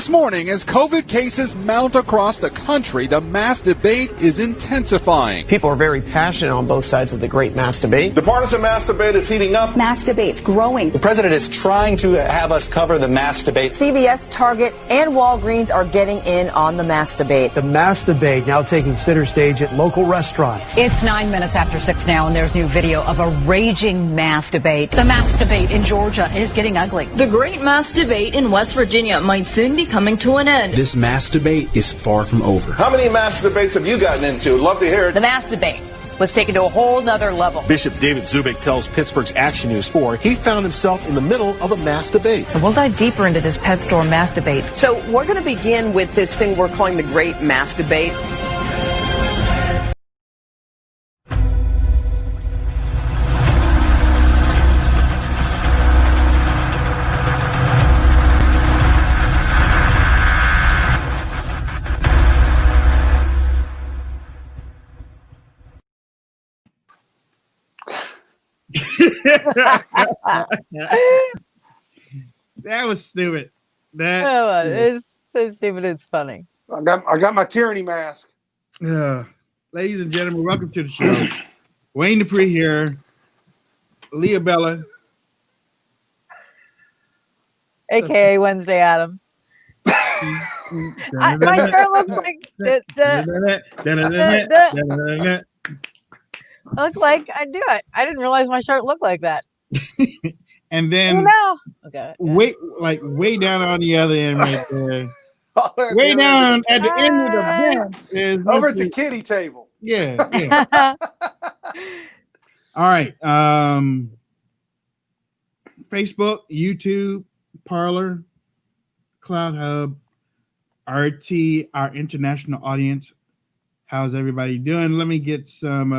This morning, as COVID cases mount across the country, the mask debate is intensifying. People are very passionate on both sides of the great mask debate. The partisan mask debate is heating up. Mask debate's growing. The president is trying to have us cover the mask debate. CVS, Target, and Walgreens are getting in on the mask debate. The mask debate now taking center stage at local restaurants. It's 9 minutes after 6 now, and there's new video of a raging mask debate. The mask debate in Georgia is getting ugly. The great mask debate in West Virginia might soon be coming to an end. This mask debate is far from over. How many mask debates have you gotten into? Love to hear it. The mask debate was taken to a whole nother level. Bishop David Zubik tells Pittsburgh's Action News 4 he found himself in the middle of a mask debate. And we'll dive deeper into this pet store mask debate. So we're going to begin with this thing we're calling the great mask debate. That was stupid. It's so stupid. It's funny. I got my tyranny mask. Ladies and gentlemen, welcome to the show. Wayne Dupree here. Leah Bella, AKA Wednesday Adams. My shirt looks like I do it. I didn't realize my shirt looked like that. And then okay. way down on the other end right there. Way down at the end of the bench is over at the kiddie table. Yeah. All right. Facebook, YouTube, Parler, Cloud Hub, RT, our international audience. How's everybody doing? Let me get some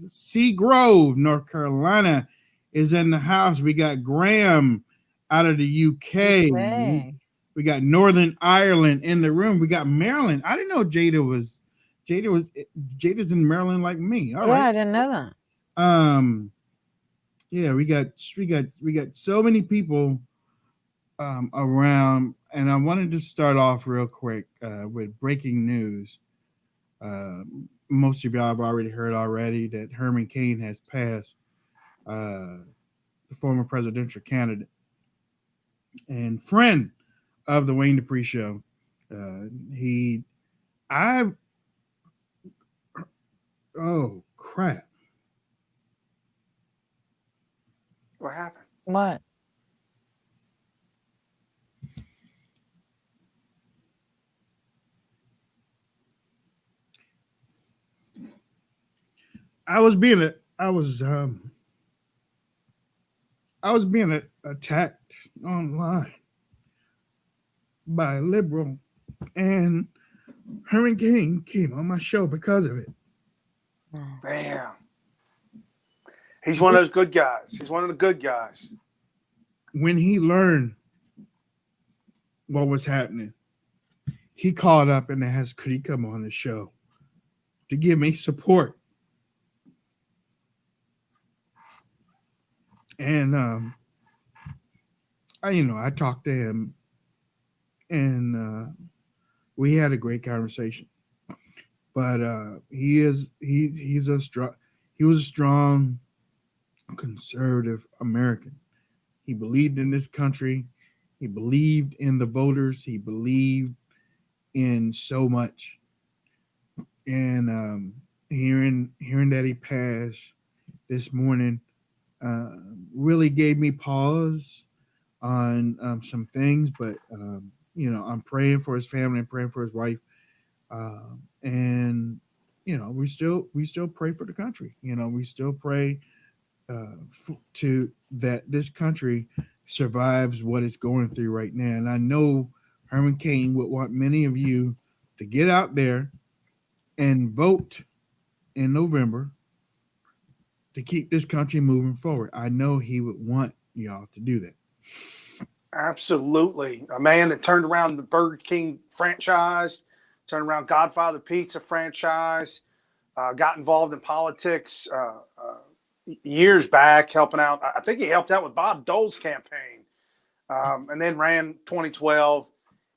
Seagrove, North Carolina is in the house. We got Graham out of the UK. Okay. We got Northern Ireland in the room. We got Maryland. I didn't know Jada's in Maryland like me. All right. I didn't know that. Yeah, we got so many people around, and I wanted to start off real quick with breaking news. Most of y'all have already heard that Herman Cain has passed, the former presidential candidate and friend of the Wayne Dupree Show. Oh crap. What happened? What? I was being attacked online by a liberal, and Herman Cain came on my show because of it. Bam. He's one of those good guys. He's one of the good guys. When he learned what was happening, he called up and asked, could he come on the show to give me support? And I talked to him, and we had a great conversation. But he was a strong conservative American. He believed in this country. He believed in the voters. He believed in so much. And hearing that he passed this morning really gave me pause on some things. But I'm praying for his family and praying for his wife. And we still pray for the country. We still pray to that this country survives what it's going through right now. And I know Herman Cain would want many of you to get out there and vote in November to keep this country moving forward. I know he would want y'all to do that. Absolutely. A man that turned around the Burger King franchise, turned around Godfather Pizza franchise, got involved in politics years back, helping out. I think he helped out with Bob Dole's campaign, and then ran 2012.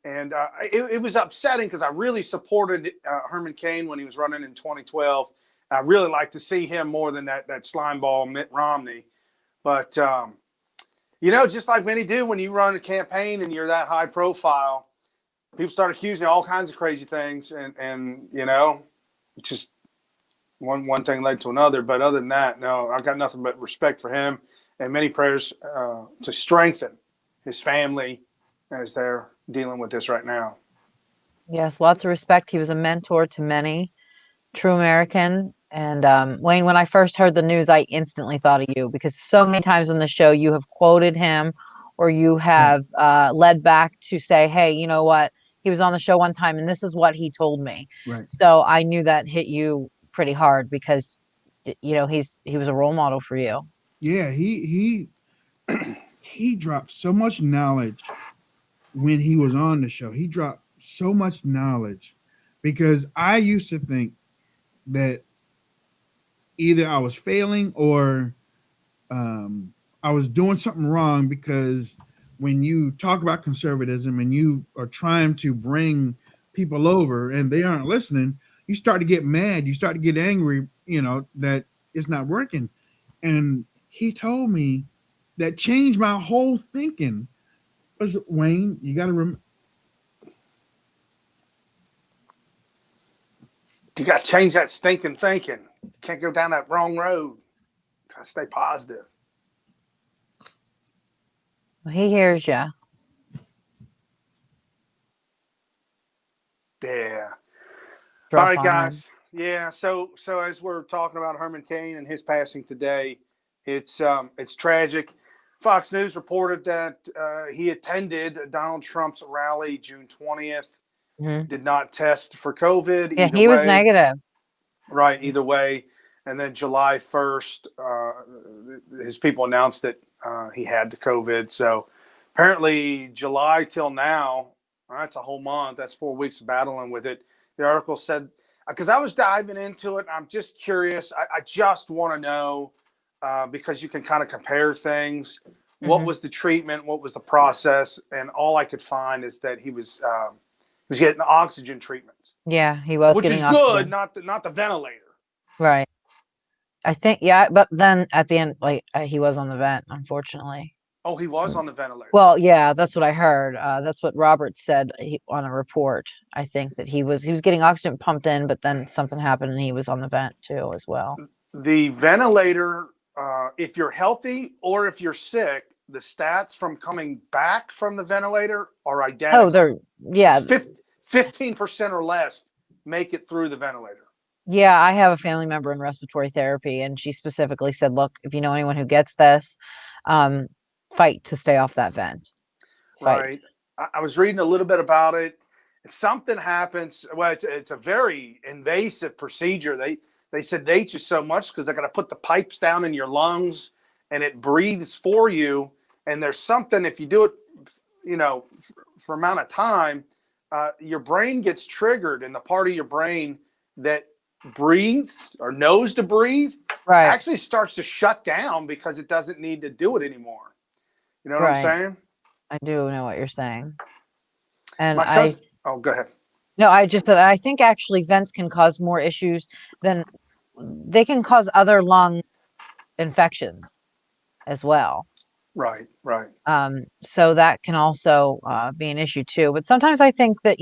And it was upsetting because I really supported Herman Cain when he was running in 2012. I really like to see him more than that slime ball Mitt Romney. But, just like many do when you run a campaign and you're that high profile, people start accusing you of all kinds of crazy things. And just one thing led to another. But other than that, no, I've got nothing but respect for him and many prayers to strengthen his family as they're dealing with this right now. Yes, lots of respect. He was a mentor to many, true American. And Wayne, when I first heard the news, I instantly thought of you because so many times on the show you have quoted him or you have led back to say, hey, you know what? He was on the show one time and this is what he told me. Right. So I knew that hit you pretty hard because, he was a role model for you. Yeah, he dropped so much knowledge when he was on the show. He dropped so much knowledge because I used to think that either I was failing or I was doing something wrong, because when you talk about conservatism and you are trying to bring people over and they aren't listening, you start to get mad, you start to get angry, that it's not working. And he told me that changed my whole thinking. Was, Wayne, you got to remember. You got to change that stinking thinking. You can't go down that wrong road. Try to stay positive. Well, he hears you. Yeah. All right, guys. Yeah. So as we're talking about Herman Cain and his passing today, it's tragic. Fox News reported that he attended Donald Trump's rally June 20th. Mm-hmm. Did not test for COVID. Yeah, he was negative. Right. Either way. And then July 1st, his people announced that he had the COVID. So apparently July till now, that's a whole month. That's 4 weeks of battling with it. The article said, because I was diving into it, I'm just curious. I just want to know, because you can kind of compare things. Mm-hmm. What was the treatment? What was the process? And all I could find is that he was getting oxygen treatments. Yeah, he was, which getting is oxygen. good, not the ventilator. Right. I think, yeah, but then at the end, he was on the vent, unfortunately. Oh, he was on the ventilator. Well, yeah, that's what I heard. That's what Robert said on a report. I think that he was getting oxygen pumped in, but then something happened and he was on the vent too as well. The ventilator, if you're healthy or if you're sick, the stats from coming back from the ventilator are identical. Oh, they're, yeah. 15% or less make it through the ventilator. Yeah, I have a family member in respiratory therapy, and she specifically said, look, if you know anyone who gets this, fight to stay off that vent. Fight. Right. I was reading a little bit about it. Something happens. Well, it's a very invasive procedure. They sedate you so much because they're going to put the pipes down in your lungs and it breathes for you. And there's something, if you do it, for amount of time, your brain gets triggered, and the part of your brain that breathes or knows to breathe actually starts to shut down because it doesn't need to do it anymore. You know what I'm saying? I do know what you're saying. And oh, go ahead. No, I just said I think actually vents can cause more issues than they can cause other lung infections as well. Right. So that can also be an issue too. But sometimes I think that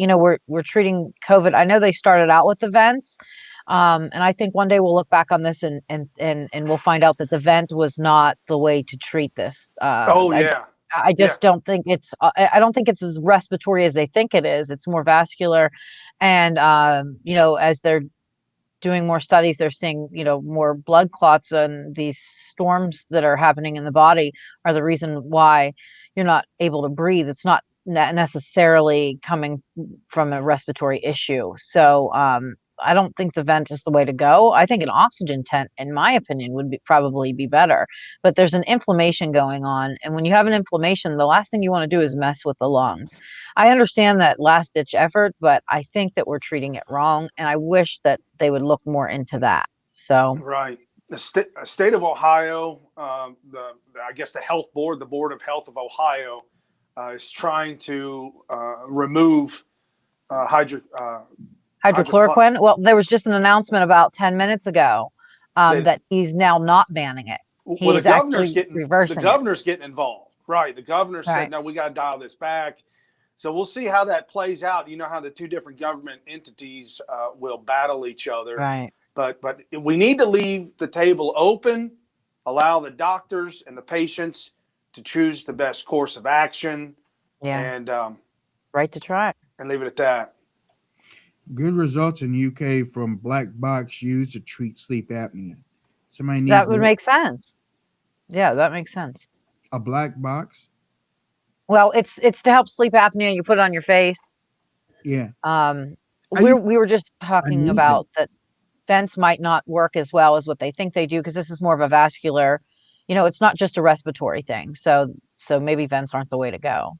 we're treating COVID. I know they started out with the vents, and I think one day we'll look back on this and we'll find out that the vent was not the way to treat this. I just don't think it's. I don't think it's as respiratory as they think it is. It's more vascular, and as they're doing more studies, they're seeing, more blood clots, and these storms that are happening in the body are the reason why you're not able to breathe. It's not necessarily coming from a respiratory issue. So I don't think the vent is the way to go. I think an oxygen tent, in my opinion, would probably be better. But there's an inflammation going on. And when you have an inflammation, the last thing you want to do is mess with the lungs. I understand that last ditch effort, but I think that we're treating it wrong. And I wish that they would look more into that. So right. The state of Ohio, I guess the health board, the Board of Health of Ohio, is trying to remove hydrochloroquine. Well, there was just an announcement about 10 minutes ago that he's now not banning it. Well, He's actually reversing the governor's getting involved. Right. The governor said, no, we got to dial this back. So we'll see how that plays out. You know how the two different government entities will battle each other. Right. But we need to leave the table open, allow the doctors and the patients to choose the best course of action. Yeah. And right to try. And leave it at that. Good results in UK from black box used to treat sleep apnea. Somebody needs that would make sense. Yeah, that makes sense. A black box? Well, it's to help sleep apnea. You put it on your face. Yeah. We were just talking about that vents might not work as well as what they think they do, because this is more of a vascular, it's not just a respiratory thing. So maybe vents aren't the way to go.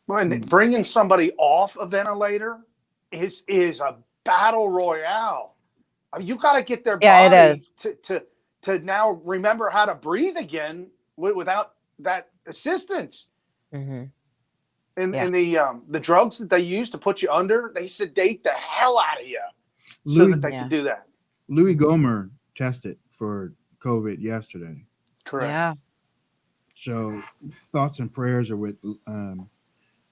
Well, and bringing somebody off a ventilator is a battle royale. I mean, you got to get their body to now remember how to breathe again without that assistance. Mm-hmm. And the drugs that they use to put you under, they sedate the hell out of you so that they can do that. Louis Gohmert tested for COVID yesterday. Correct. Yeah. So thoughts and prayers are with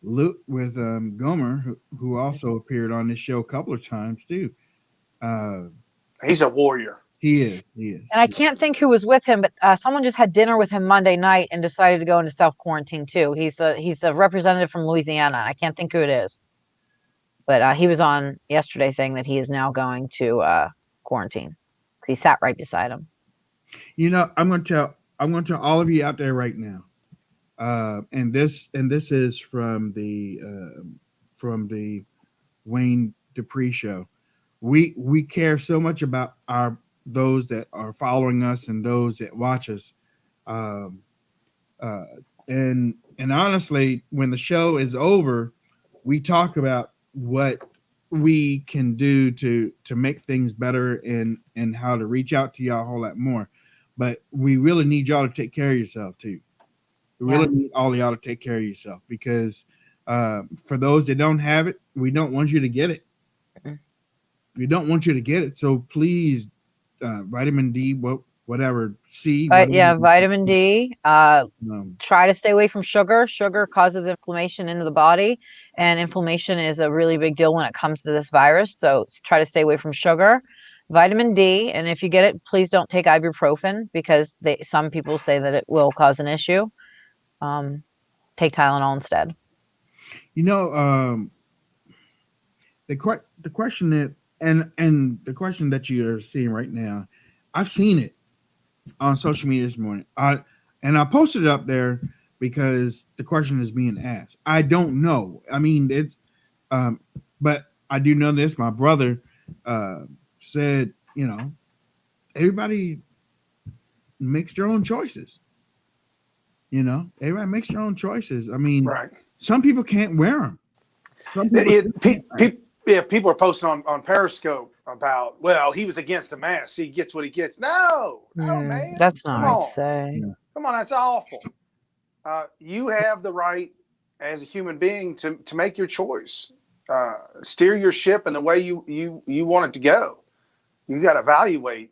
Gohmert, who also appeared on this show a couple of times too. He's a warrior. He is. And I can't think who was with him, but someone just had dinner with him Monday night and decided to go into self-quarantine too. He's a representative from Louisiana. I can't think who it is. But he was on yesterday saying that he is now going to quarantine. He sat right beside him. I'm going to tell all of you out there right now. And this is from the Wayne Dupree show. We care so much about those that are following us and those that watch us. And honestly, when the show is over, we talk about what we can do to make things better and how to reach out to y'all a whole lot more. But we really need y'all to take care of yourself too. We really need all of y'all to take care of yourself, because for those that don't have it, we don't want you to get it. We don't want you to get it. So please, vitamin D, whatever, C. Vitamin D. Try to stay away from sugar. Sugar causes inflammation into the body, and inflammation is a really big deal when it comes to this virus. So try to stay away from sugar. Vitamin D, and if you get it, please don't take ibuprofen, because some people say that it will cause an issue. Take Tylenol instead. The question that and the question that you're seeing right now, I've seen it on social media this morning. I posted it up there because the question is being asked. I don't know. I mean, it's but I do know this. My brother said, everybody makes their own choices. Everybody makes their own choices. I mean, some people can't wear them. People are posting on Periscope about, well, he was against the mask, he gets what he gets. No, man. That's not right to say. Come on, that's awful. You have the right as a human being to make your choice. Steer your ship in the way you want it to go. You got to evaluate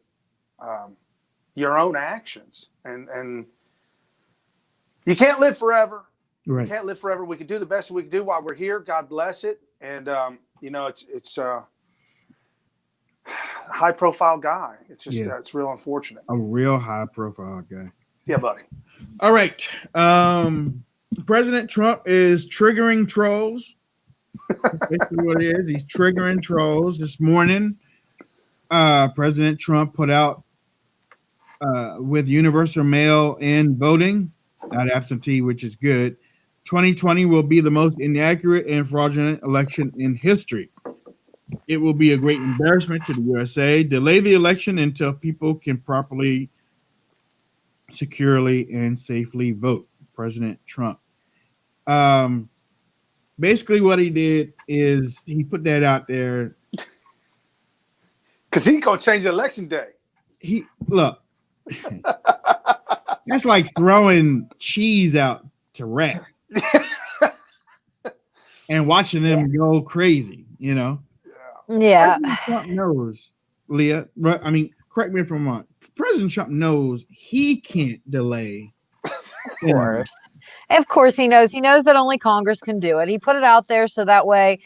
your own actions, and you can't live forever. Right. You can't live forever. We can do the best we can do while we're here. God bless it. And it's a high profile guy. It's just it's real unfortunate. A real high profile guy. Yeah, buddy. All right. President Trump is triggering trolls. Basically what it is. He's triggering trolls. This morning, President Trump put out with universal mail-in voting, not absentee, which is good. 2020 will be the most inaccurate and fraudulent election in history. It will be a great embarrassment to the USA. Delay the election until people can properly, securely, and safely vote. President Trump. Basically what he did is he put that out there. Because he's going to change the election day. That's like throwing cheese out to rats. and watching them go crazy, Yeah. President Trump knows, Leah, right? I mean, correct me if I'm wrong. President Trump knows he can't delay. Of course he knows. He knows that only Congress can do it. He put it out there so that way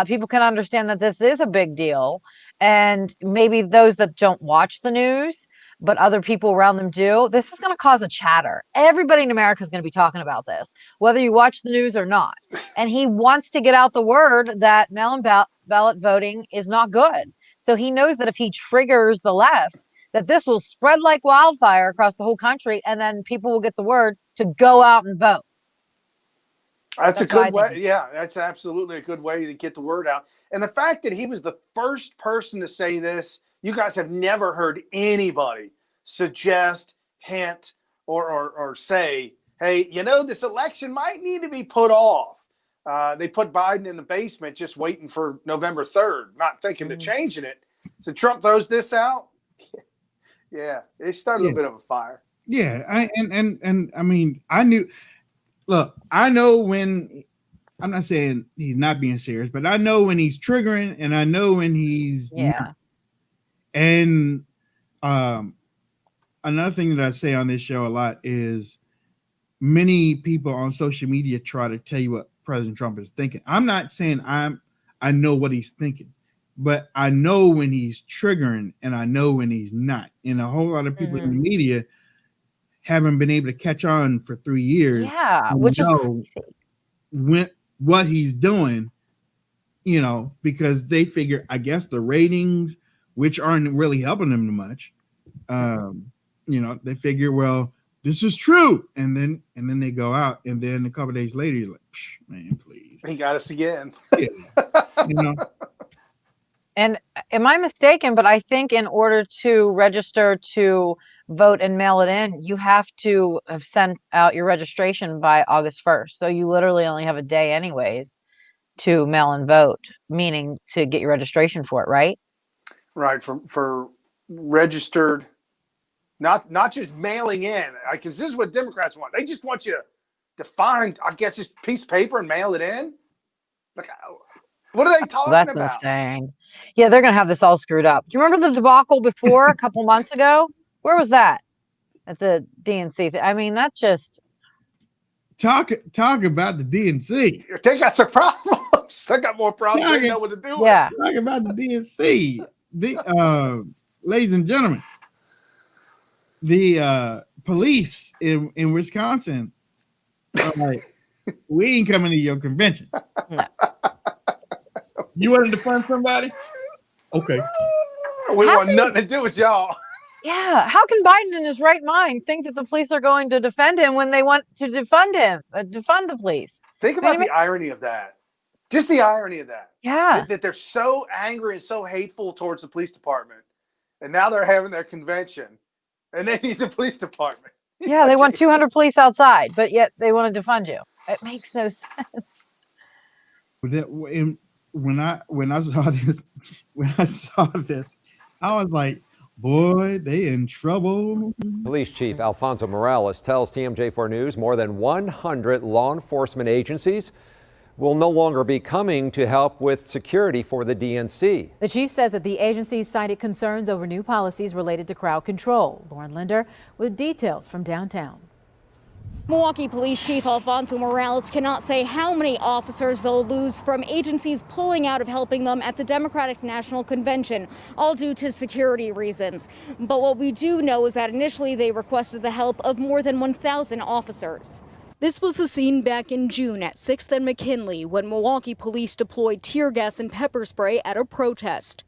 people can understand that this is a big deal. And maybe those that don't watch the news, but other people around them do, this is going to cause a chatter. Everybody in America is going to be talking about this, whether you watch the news or not. And he wants to get out the word that mail-in ballot voting is not good. So he knows that if he triggers the left, that this will spread like wildfire across the whole country, and then people will get the word to go out and vote. That's a good way. Yeah, that's absolutely a good way to get the word out. And the fact that he was the first person to say this, you guys have never heard anybody suggest, hint, or say, hey, this election might need to be put off. They put Biden in the basement just waiting for November 3rd, not thinking of changing it. So Trump throws this out. Yeah, it started a little bit of a fire. Yeah, I mean, I knew. Look, I know when. I'm not saying he's not being serious, but I know when he's triggering, and I know when he's not. And another thing that I say on this show a lot is many people on social media try to tell you what President Trump is thinking. I'm not saying I know what he's thinking, but I know when he's triggering and I know when he's not. And a whole lot of people in the media haven't been able to catch on for 3 years. Yeah, which is crazy. What he's doing, because they figure, I guess, the ratings, which aren't really helping them much, they figure, well, this is true. And then they go out, and then a couple of days later, you're like, man, please. He got us again. And am I mistaken? But I think in order to register to vote and mail it in, you have to have sent out your registration by August 1st. So you literally only have a day anyways to mail and vote, meaning to get your registration for it, right? Right. For registered, not just mailing in, because this is what Democrats want. They just want you to find, I guess, this piece of paper and mail it in. Like, what are they talking about? That's insane. Yeah, they're going to have this all screwed up. Do you remember the debacle before a couple months ago? Where was that? At the DNC. I mean, that's just talk about the DNC. They got some problems. They got more problems. They know what to do. Yeah. Talk about the DNC. Ladies and gentlemen, the police in Wisconsin are like, we ain't coming to your convention. No. You want to defund somebody? Okay. We want nothing to do with y'all. Yeah. How can Biden in his right mind think that the police are going to defend him when they want to defund him, defund the police? Think about the irony of that. Just the irony of that. Yeah. That they're so angry and so hateful towards the police department. And now they're having their convention and they need the police department. Yeah. They want 200 police outside, but yet they want to defund you. It makes no sense. When I saw this, I was like, boy, they in trouble. Police Chief Alfonso Morales tells TMJ4 News more than 100 law enforcement agencies will no longer be coming to help with security for the DNC. The chief says that the agencies cited concerns over new policies related to crowd control. Lauren Linder with details from downtown. Milwaukee Police Chief Alfonso Morales cannot say how many officers they'll lose from agencies pulling out of helping them at the Democratic National Convention, all due to security reasons. But what we do know is that initially they requested the help of more than 1,000 officers. This was the scene back in June at 6th and McKinley when Milwaukee police deployed tear gas and pepper spray at a protest.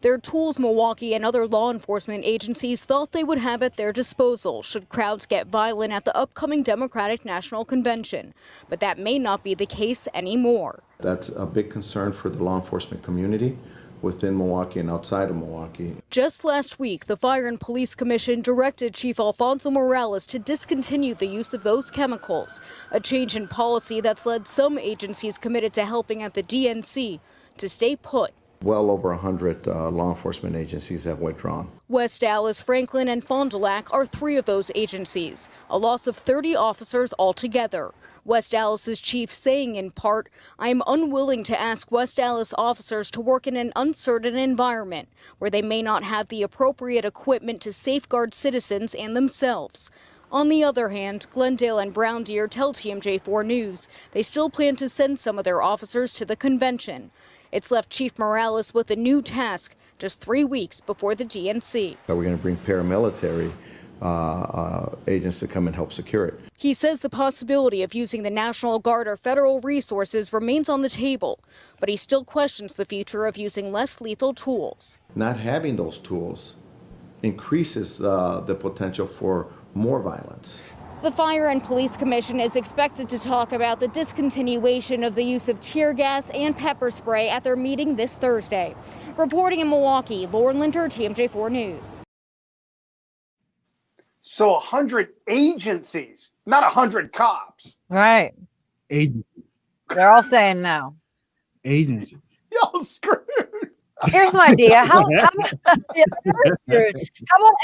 They're tools Milwaukee and other law enforcement agencies thought they would have at their disposal should crowds get violent at the upcoming Democratic National Convention. But that may not be the case anymore. That's a big concern for the law enforcement community within Milwaukee and outside of Milwaukee. Just last week, the Fire and Police Commission directed Chief Alfonso Morales to discontinue the use of those chemicals, a change in policy that's led some agencies committed to helping at the DNC to stay put Well over 100 law enforcement agencies have withdrawn. West Dallas, Franklin, and Fond du Lac are 3 of those agencies, a loss of 30 officers altogether. West Dallas's chief saying in part, "I am unwilling to ask West Dallas officers to work in an uncertain environment where they may not have the appropriate equipment to safeguard citizens and themselves." On the other hand, Glendale and Brown Deer tell TMJ4 News they still plan to send some of their officers to the convention. It's left Chief Morales with a new task just 3 weeks before the DNC. So we're going to bring paramilitary agents to come and help secure it. He says the possibility of using the National Guard or federal resources remains on the table, but he still questions the future of using less lethal tools. Not having those tools increases the potential for more violence. The Fire and Police Commission is expected to talk about the discontinuation of the use of tear gas and pepper spray at their meeting this Thursday. Reporting in Milwaukee, Lauren Linder, TMJ4 News. So 100 agencies, not 100 cops. Right. Agencies. They're all saying no. Agencies. Y'all screwed. Here's an idea. How about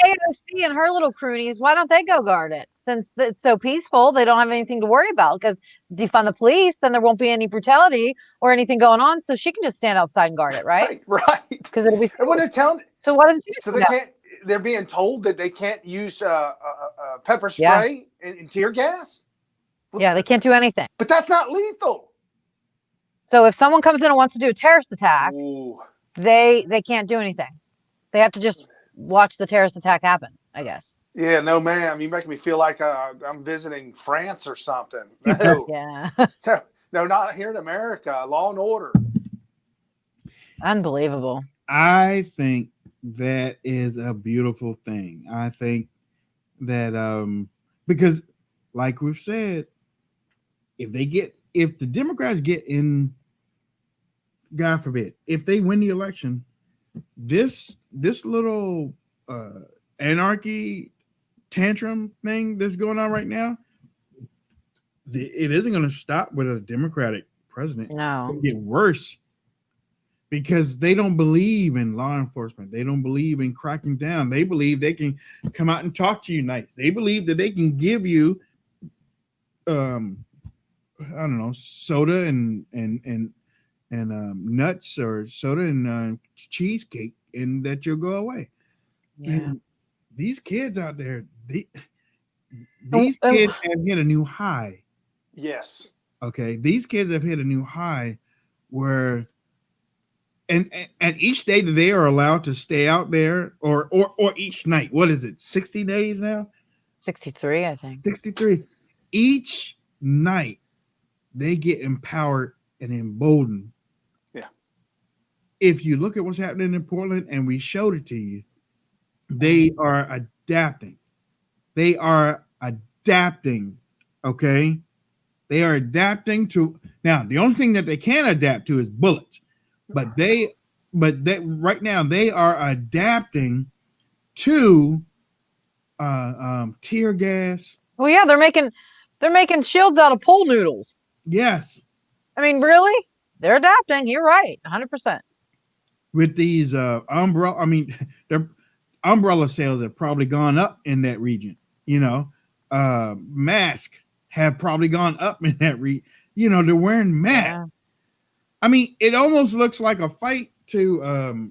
AOC and her little croonies? Why don't they go guard it? Since it's so peaceful, they don't have anything to worry about. Because defund the police, then there won't be any brutality or anything going on. So she can just stand outside and guard it, right? Right. Because it'll be. And what they're telling. So what does she? So they can't. They're being told that they can't use pepper spray and tear gas. Yeah, they can't do anything. But that's not lethal. So if someone comes in and wants to do a terrorist attack, Ooh. they can't do anything. They have to just watch the terrorist attack happen, I guess. Yeah, no, ma'am. You make me feel like I'm visiting France or something. No. Yeah. No, not here in America. Law and order. Unbelievable. I think that is a beautiful thing. I think that because like we've said, if the Democrats get in, God forbid, if they win the election, this little anarchy tantrum thing that's going on right now, it isn't going to stop with a Democratic president. No. It'll get worse because they don't believe in law enforcement. They don't believe in cracking down. They believe they can come out and talk to you nice. They believe that they can give you, I don't know, soda and nuts or soda and cheesecake, and that you'll go away. Yeah. And these kids out there, these kids have hit a new high. Yes. Okay. These kids have hit a new high where, and each day that they are allowed to stay out there, or each night, what is it, 60 days now? 63, I think. 63. Each night they get empowered and emboldened. Yeah. If you look at what's happening in Portland, and we showed it to you, they are adapting. They are adapting. Okay. They are adapting to, now the only thing that they can adapt to is bullets. But right now they are adapting to tear gas. Well, yeah, they're making shields out of pool noodles. Yes. I mean, really? They're adapting. You're right. 100%. With these their umbrella sales have probably gone up in that region. Masks have probably gone up in that region. They're wearing masks. Yeah. I mean, it almost looks like a fight to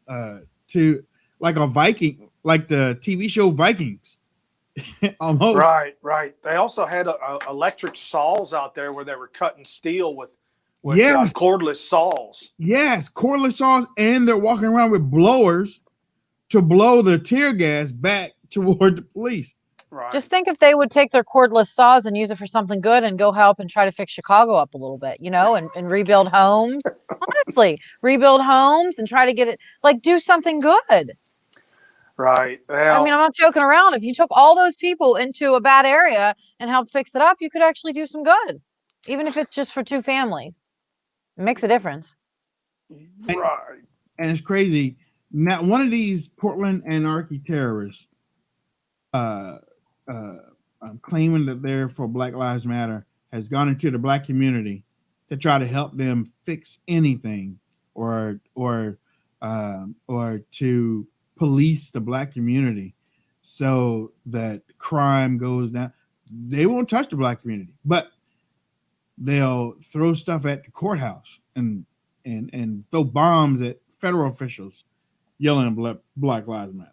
like a Viking, like the TV show Vikings. Almost. Right. They also had electric saws out there where they were cutting steel with yes. Cordless saws. Yes, cordless saws, and they're walking around with blowers to blow the tear gas back toward the police. Right. Just think if they would take their cordless saws and use it for something good and go help and try to fix Chicago up a little bit, and rebuild homes. Honestly, rebuild homes and try to get it, like, do something good. Right. Well, I mean, I'm not joking around. If you took all those people into a bad area and helped fix it up, you could actually do some good, even if it's just for 2 families. It makes a difference. Right. And it's crazy. Now, one of these Portland anarchy terrorists, claiming that they're for Black Lives Matter, has gone into the Black community to try to help them fix anything or or to police the black community so that crime goes down. They won't touch the black community, but they'll throw stuff at the courthouse and throw bombs at federal officials yelling Black Lives Matter.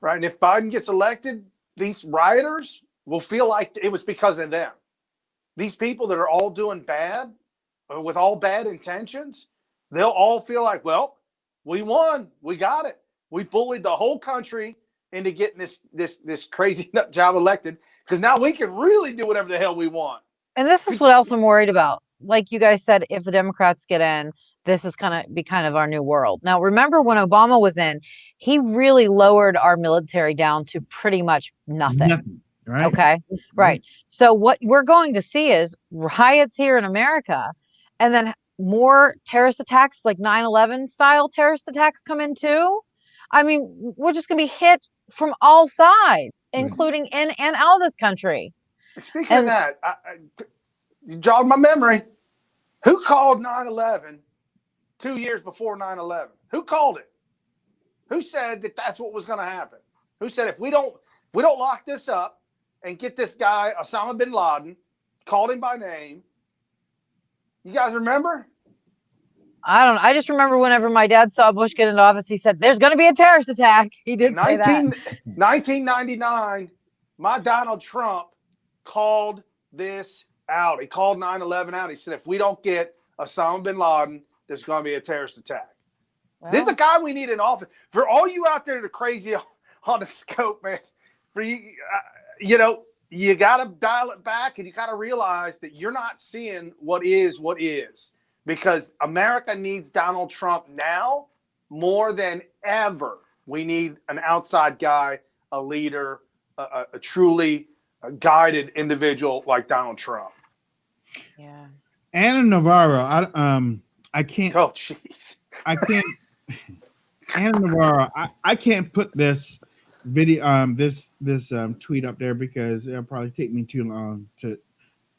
Right. And if Biden gets elected, these rioters will feel like it was because of them. These people that are all doing bad with all bad intentions, they'll all feel like, well, we won. We got it. We bullied the whole country into getting this crazy nut job elected, because now we can really do whatever the hell we want. And this is what else I'm worried about. Like you guys said, if the Democrats get in, this is going to be kind of our new world. Now, remember when Obama was in, he really lowered our military down to pretty much nothing. Right. Okay. Right. So what we're going to see is riots here in America, and then more terrorist attacks, like 9/11 style terrorist attacks, come in too. I mean, we're just going to be hit from all sides, including in and out of this country. Speaking of that, you jogged my memory. Who called 9/11 2 years before 9/11? Who called it? Who said that that's what was going to happen? Who said if we don't lock this up and get this guy Osama bin Laden, called him by name? You guys remember? I don't know. I just remember whenever my dad saw Bush get into office, he said, "There's going to be a terrorist attack." He did say that. 1999, my Donald Trump called this out. He called 9/11 out. He said, if we don't get Osama bin Laden, there's going to be a terrorist attack. Well, this is the guy we need in office. For all you out there that are crazy on the scope, man, for you, you got to dial it back, and you got to realize that you're not seeing what is, because America needs Donald Trump now more than ever. We need an outside guy, a leader, a truly guided individual like Donald Trump. Yeah. Ana Navarro, I can't. Oh, jeez. I can't. Ana Navarro, I can't put this video, this tweet up there because it'll probably take me too long to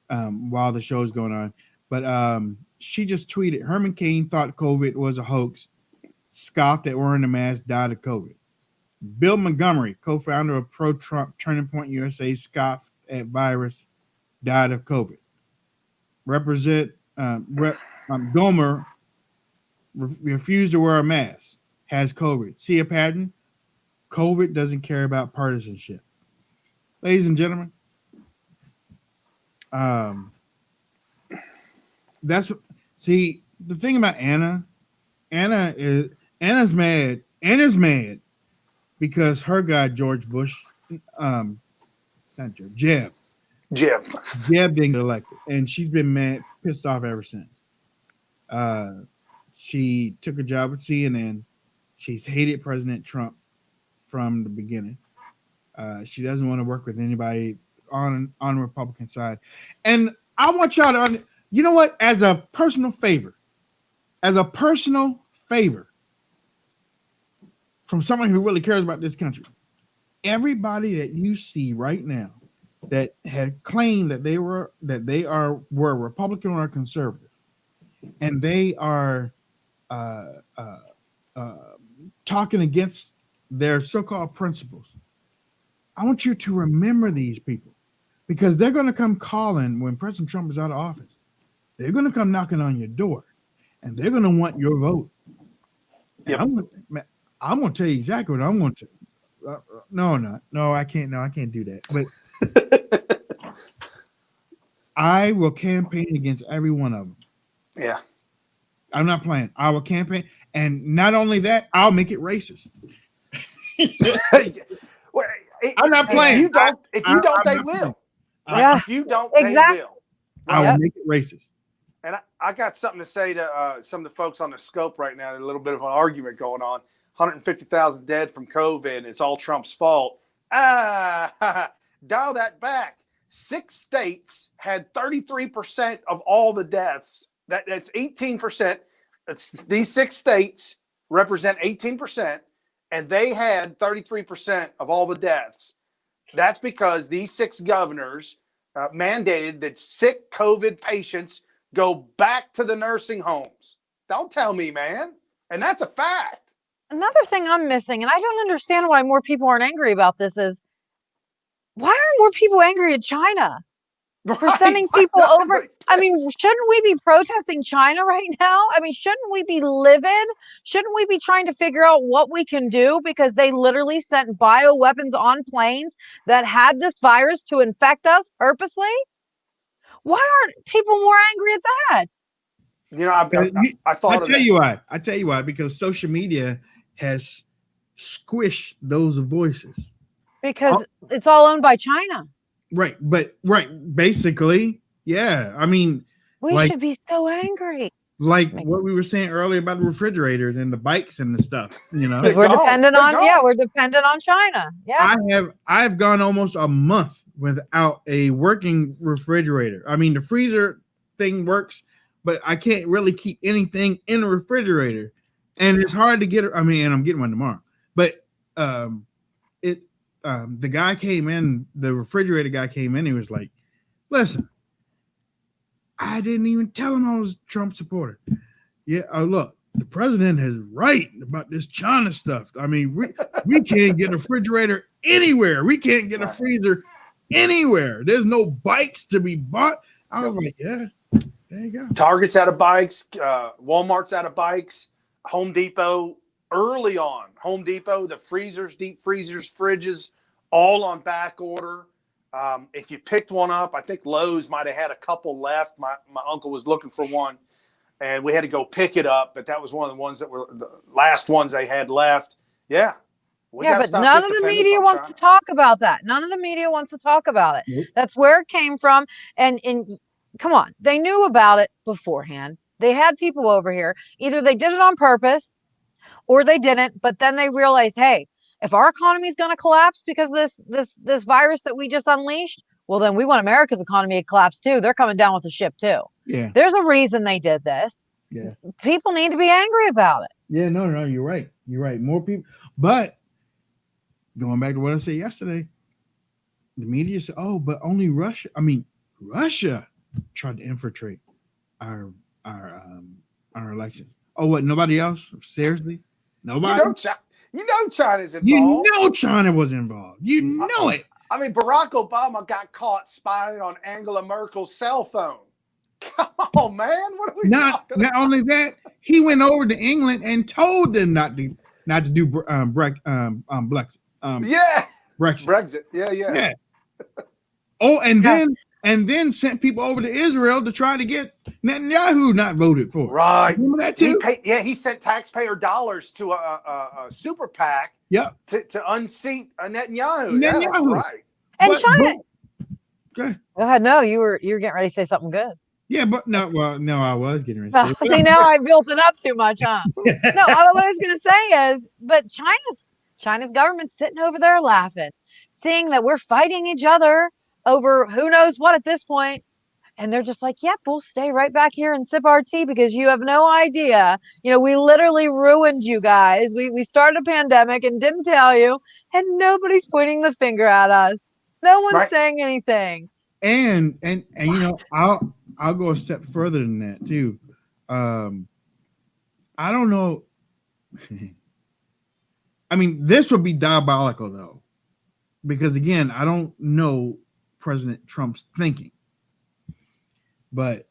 while the show's going on. But she just tweeted, Herman Cain thought COVID was a hoax, scoffed at wearing a mask, died of COVID. Bill Montgomery, co-founder of pro-Trump Turning Point USA, scoffed at virus, died of COVID. Gomer refused to wear a mask, has COVID. See a pattern? COVID doesn't care about partisanship. Ladies and gentlemen, see the thing about Anna's mad because her guy George Bush, Jeb didn't get elected, and she's been pissed off ever since. She took a job at CNN. She's hated President Trump from the beginning. She doesn't want to work with anybody on the Republican side. And I want y'all to, you know what? As a personal favor from someone who really cares about this country, everybody that you see right now that had claimed that they were Republican or conservative, and they are talking against their so-called principles, I want you to remember these people, because they're going to come calling when President Trump is out of office. They're going to come knocking on your door, and they're going to want your vote. Yep. I'm going to tell you exactly what I'm going to. No, I can't. No, I can't do that. But I will campaign against every one of them. Yeah. I'm not playing. I will campaign. And not only that, I'll make it racist. I'm not playing. If you don't, they will. Right? Yeah. If you don't, exactly. they will. I will make it racist. And I got something to say to some of the folks on the scope right now. A little bit of an argument going on. 150,000 dead from COVID. It's all Trump's fault. Dial that back. 6 states had 33% of all the deaths. That's 18%. These 6 states represent 18%, and they had 33% of all the deaths. That's because these 6 governors mandated that sick COVID patients go back to the nursing homes. Don't tell me, man. And that's a fact. Another thing I'm missing, and I don't understand why more people aren't angry about this, is why aren't more people angry at China for sending people over? I mean, shouldn't we be protesting China right now? I mean, shouldn't we be livid? Shouldn't we be trying to figure out what we can do? Because they literally sent bioweapons on planes that had this virus to infect us purposely. Why aren't people more angry at that? You know, I thought I'll tell you why. I tell you why, because social media has squished those voices. Because it's all owned by China. Right. But basically, yeah. I mean, we should be so angry. Like what we were saying earlier about the refrigerators and the bikes and the stuff, you know. We're dependent on China. Yeah. I've gone almost a month without a working refrigerator. I mean, the freezer thing works, but I can't really keep anything in the refrigerator, and it's hard to get. I mean, and I'm getting one tomorrow. But the guy came in, the refrigerator guy came in. He was like, "Listen, I didn't even tell him I was a Trump supporter. Yeah, look, the president is right about this China stuff. I mean, we can't get a refrigerator anywhere. We can't get a freezer anywhere. There's no bikes to be bought." I was like, yeah. There you go. Target's out of bikes. Walmart's out of bikes. Home Depot, early on. Home Depot, the freezers, deep freezers, fridges, all on back order. If you picked one up, I think Lowe's might have had a couple left. My uncle was looking for one, and we had to go pick it up. But that was one of the ones that were the last ones they had left. Yeah. But none of the media wants to talk about that. None of the media wants to talk about it. Nope. That's where it came from. And come on, they knew about it beforehand. They had people over here. Either they did it on purpose or they didn't. But then they realized, hey, if our economy is going to collapse because this virus that we just unleashed, well, then we want America's economy to collapse too. They're coming down with the ship too. Yeah. There's a reason they did this. Yeah. People need to be angry about it. Yeah, no, you're right. You're right. More people. But going back to what I said yesterday, the media said, oh, but only Russia. I mean, Russia tried to infiltrate our elections. Oh, what? Nobody else? Seriously? Nobody? You know China's involved. You know China was involved. You know it. I mean, Barack Obama got caught spying on Angela Merkel's cell phone. Come on, man. What are we talking about? Not only that, he went over to England and told them not to do Brexit. Brexit. Yeah. Oh, and then sent people over to Israel to try to get Netanyahu not voted for. Right. Remember that too? He sent taxpayer dollars to a super PAC. Yep. To unseat Netanyahu. Yeah, that's right. And China. Go ahead. No, you were getting ready to say something good. Yeah, but no, I was getting ready to say. See, now I built it up too much, huh? No, what I was going to say is, but China's government's sitting over there laughing, seeing that we're fighting each other over who knows what at this point. And they're just like, yep, we'll stay right back here and sip our tea because you have no idea. You know, we literally ruined you guys. We started a pandemic and didn't tell you, and nobody's pointing the finger at us. No one's saying anything. And you know, I'll go a step further than that too. I don't know. I mean, this would be diabolical though, because again, I don't know President Trump's thinking. But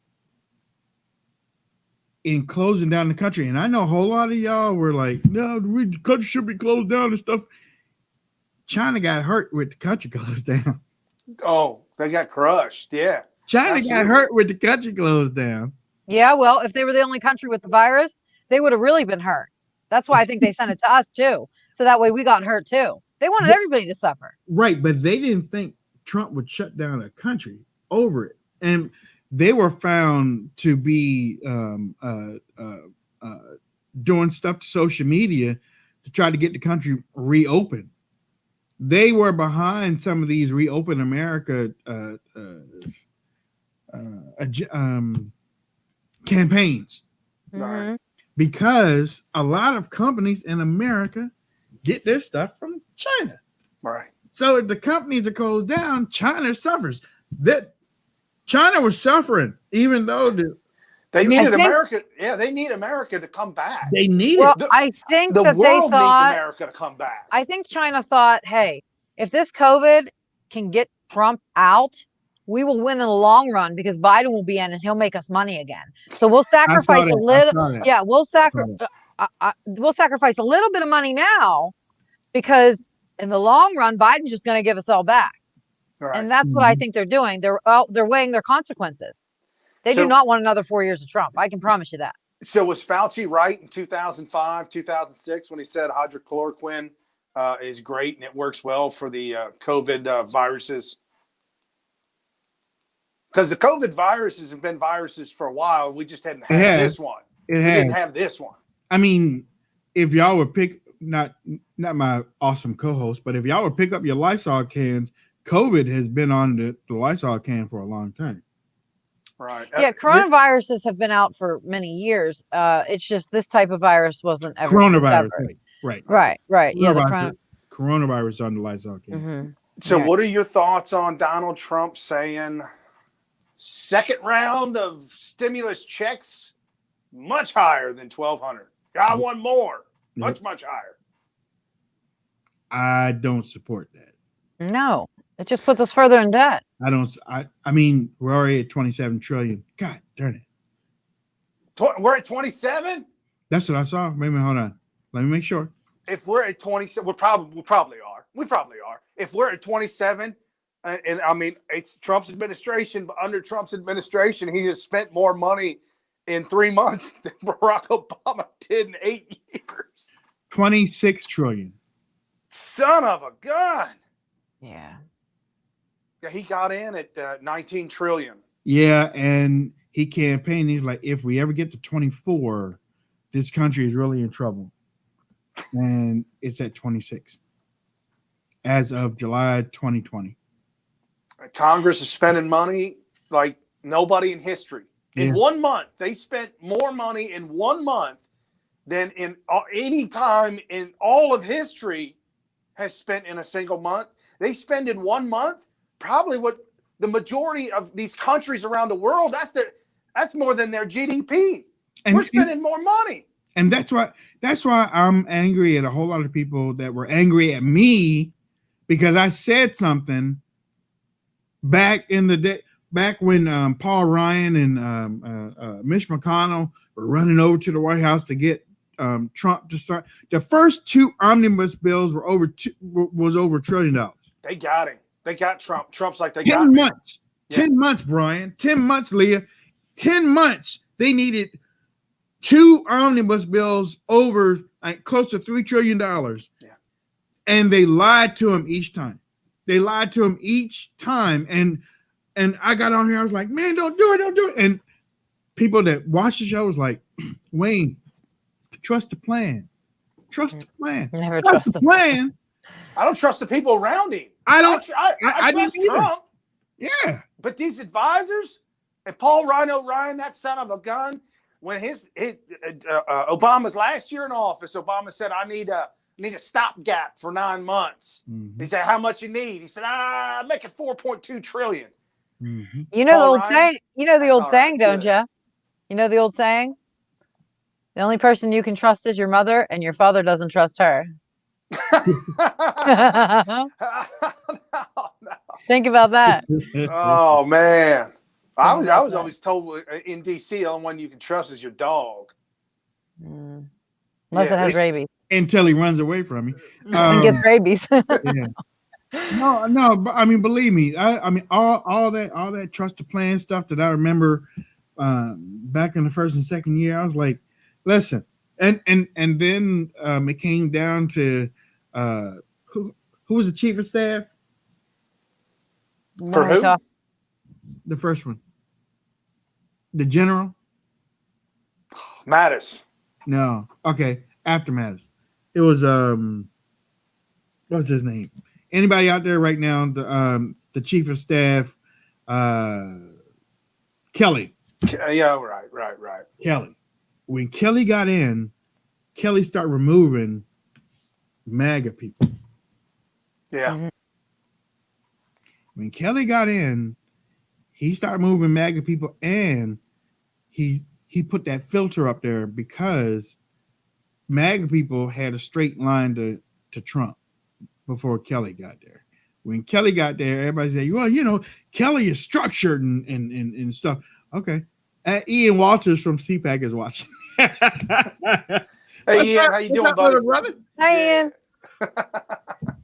in closing down the country, and I know a whole lot of y'all were like, no, the country should be closed down and stuff. China got hurt with the country closed down. Oh, they got crushed. Yeah. China got hurt with the country closed down. Yeah, well, if they were the only country with the virus, they would have really been hurt. That's why I think they sent it to us too. So that way we got hurt too. They wanted everybody to suffer. Right, but they didn't think Trump would shut down a country over it. And they were found to be doing stuff to social media to try to get the country reopened. They were behind some of these Reopen America campaigns, because a lot of companies in America get their stuff from China. Right. So if the companies are closed down, China suffers. That China was suffering, even though They needed America. Yeah, they need America to come back. They need Well, it. I think The that they world thought needs America to come back. I think China thought, hey, if this COVID can get Trump out, we will win in the long run because Biden will be in and he'll make us money again. So we'll sacrifice a little. Yeah, we'll sacrifice a little bit of money now because in the long run, Biden's just going to give us all back. Right. And that's what I think they're doing. They're weighing their consequences. They do not want another 4 years of Trump. I can promise you that. So was Fauci right in 2005, 2006 when he said hydrochloroquine is great and it works well for the COVID viruses? Because the COVID viruses have been viruses for a while. We just hadn't had this one. We didn't have this one. I mean, if y'all would pick, not my awesome co-host, but if y'all would pick up your Lysol cans, COVID has been on the Lysol can for a long time. Right. Yeah, coronaviruses have been out for many years. It's just this type of virus wasn't ever Coronavirus. Right. Yeah, the coronavirus on the Lysol can. Mm-hmm. So what are your thoughts on Donald Trump saying second round of stimulus checks much higher than 1,200? Got one more. Much higher. I don't support that. No. It just puts us further in debt. I mean, we're already at 27 trillion. God darn it. We're at 27? That's what I saw. Wait a minute, hold on. Let me make sure. If we're at 27, we probably are. We probably are. If we're at 27, and I mean, it's Trump's administration, but under Trump's administration, he has spent more money in 3 months than Barack Obama did in 8 years. 26 trillion. Son of a gun. Yeah. He got in at 19 trillion. Yeah, and he campaigned. He's like, if we ever get to 24, this country is really in trouble. And it's at 26 as of July 2020. Congress is spending money like nobody in history. In 1 month, they spent more money in 1 month than in any time in all of history has spent in a single month. They spend in 1 month probably what the majority of these countries around the world, that's more than their GDP. And we're spending more money. And that's why I'm angry at a whole lot of people that were angry at me because I said something back in the day, back when Paul Ryan and Mitch McConnell were running over to the White House to get Trump to sign. The first 2 omnibus bills were over $1 trillion. They got him. They got Trump. Trump's like they 10 got months. 10 months, Brian. 10 months, Leah. 10 months. They needed 2 omnibus bills over close to $3 trillion. Yeah. And they lied to him each time. And I got on here. I was like, man, don't do it. And people that watch the show was like, Wayne, trust the plan. Never trust the plan. I don't trust the people around him. I trust Trump. Yeah. But these advisors and Paul Ryan, that son of a gun, when Obama's last year in office, Obama said, I need a stopgap for 9 months. Mm-hmm. He said, how much you need? He said, make it 4.2 trillion. Mm-hmm. You know the old saying, don't you? You know the old saying? The only person you can trust is your mother, and your father doesn't trust her. No. Think about that. Oh man, I was always told in DC the only one you can trust is your dog. Unless it has rabies. Until he runs away from you and gets rabies. Yeah. No, but I mean, believe me, I mean all that trust the plan stuff that I remember back in the first and second year. I was like, listen, and then it came down to who was the chief of staff? For who? The first one. The general? Mattis. No. Okay. After Mattis. It was what's his name? Anybody out there right now? The chief of staff, Kelly. Yeah, right. Kelly. When Kelly got in, Kelly started removing MAGA people. Yeah. Mm-hmm. When Kelly got in, he started moving MAGA people, and he he put that filter up there because MAGA people had a straight line to Trump before Kelly got there. When Kelly got there, everybody said, well, you know, Kelly is structured and stuff. Okay. Ian Walters from CPAC is watching. Hey, Ian, how you doing, buddy? Brother? Hi,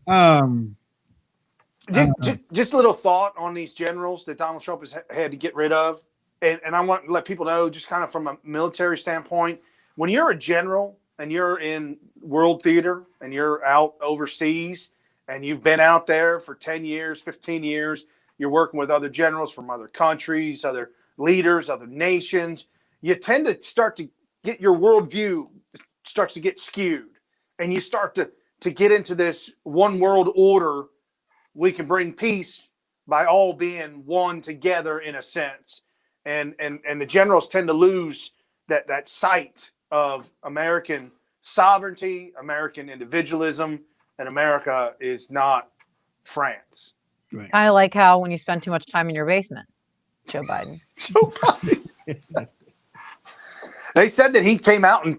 Ian. Just a little thought on these generals that Donald Trump has had to get rid of. And I want to let people know, just kind of from a military standpoint, when you're a general and you're in world theater and you're out overseas and you've been out there for 10 years, 15 years, you're working with other generals from other countries, other leaders, other nations, you tend to start to get your worldview starts to get skewed. And you start to get into this one world order. We can bring peace by all being one together in a sense. And the generals tend to lose that sight of American sovereignty, American individualism, and America is not France. Right. Kind of like how when you spend too much time in your basement, Joe Biden. Joe Biden. They said that he came out and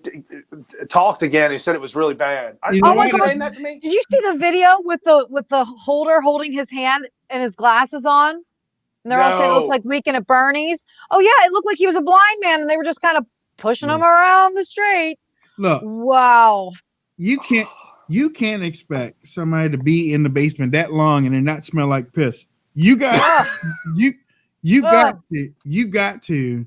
talked again. He said it was really bad. Oh my God. Saying that to me? Did you see the video with the holder holding his hand and his glasses on? And they're all saying it looked like Weekend at Bernie's. Oh yeah, it looked like he was a blind man, and they were just kind of pushing him around the street. Look, wow. You can't expect somebody to be in the basement that long and then not smell like piss. You got you got to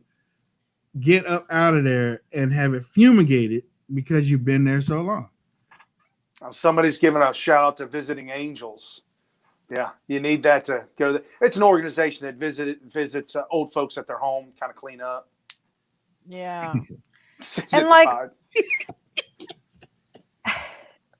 get up out of there and have it fumigated because you've been there so long. Somebody's giving a shout out to Visiting Angels. Yeah, you need that to go there. It's an organization that visits old folks at their home, kind of clean up. Yeah. And like,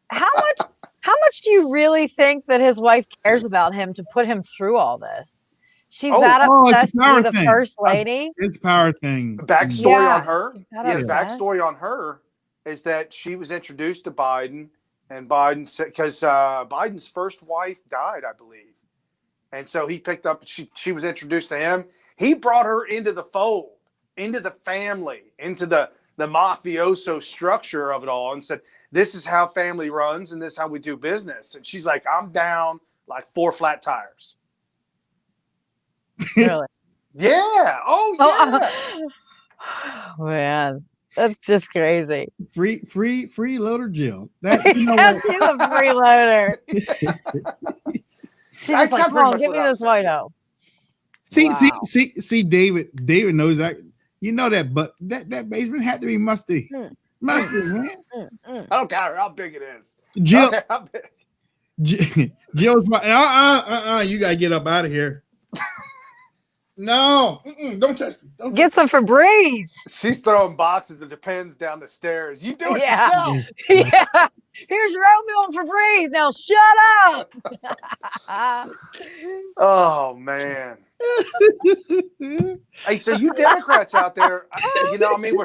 how much do you really think that his wife cares about him to put him through all this? She's that obsessed with the first lady. It's a power thing. Backstory on her. Yeah, the backstory on her is that she was introduced to Biden, and Biden said, because Biden's first wife died, I believe, and so he picked up. She was introduced to him. He brought her into the fold, into the family, into the mafioso structure of it all, and said, "This is how family runs, and this is how we do business." And she's like, "I'm down like 4 flat tires." Really? Yeah. Oh, yeah. Man, that's just crazy. Free loader Jill. That, you know yes, he's a freeloader. She's like, come on, give me this White-O. See, David knows that. You know that, but that basement had to be musty. Musty, man. I don't care how big it is. Jill, okay, how big? Jill's you gotta get up out of here. No, don't touch me. Don't get some Febreze. She's throwing boxes of Depends down the stairs. You do it yourself. Yeah. Here's your oatmeal and Febreze. Now shut up. Oh man. Hey, so you Democrats out there, you know, I mean,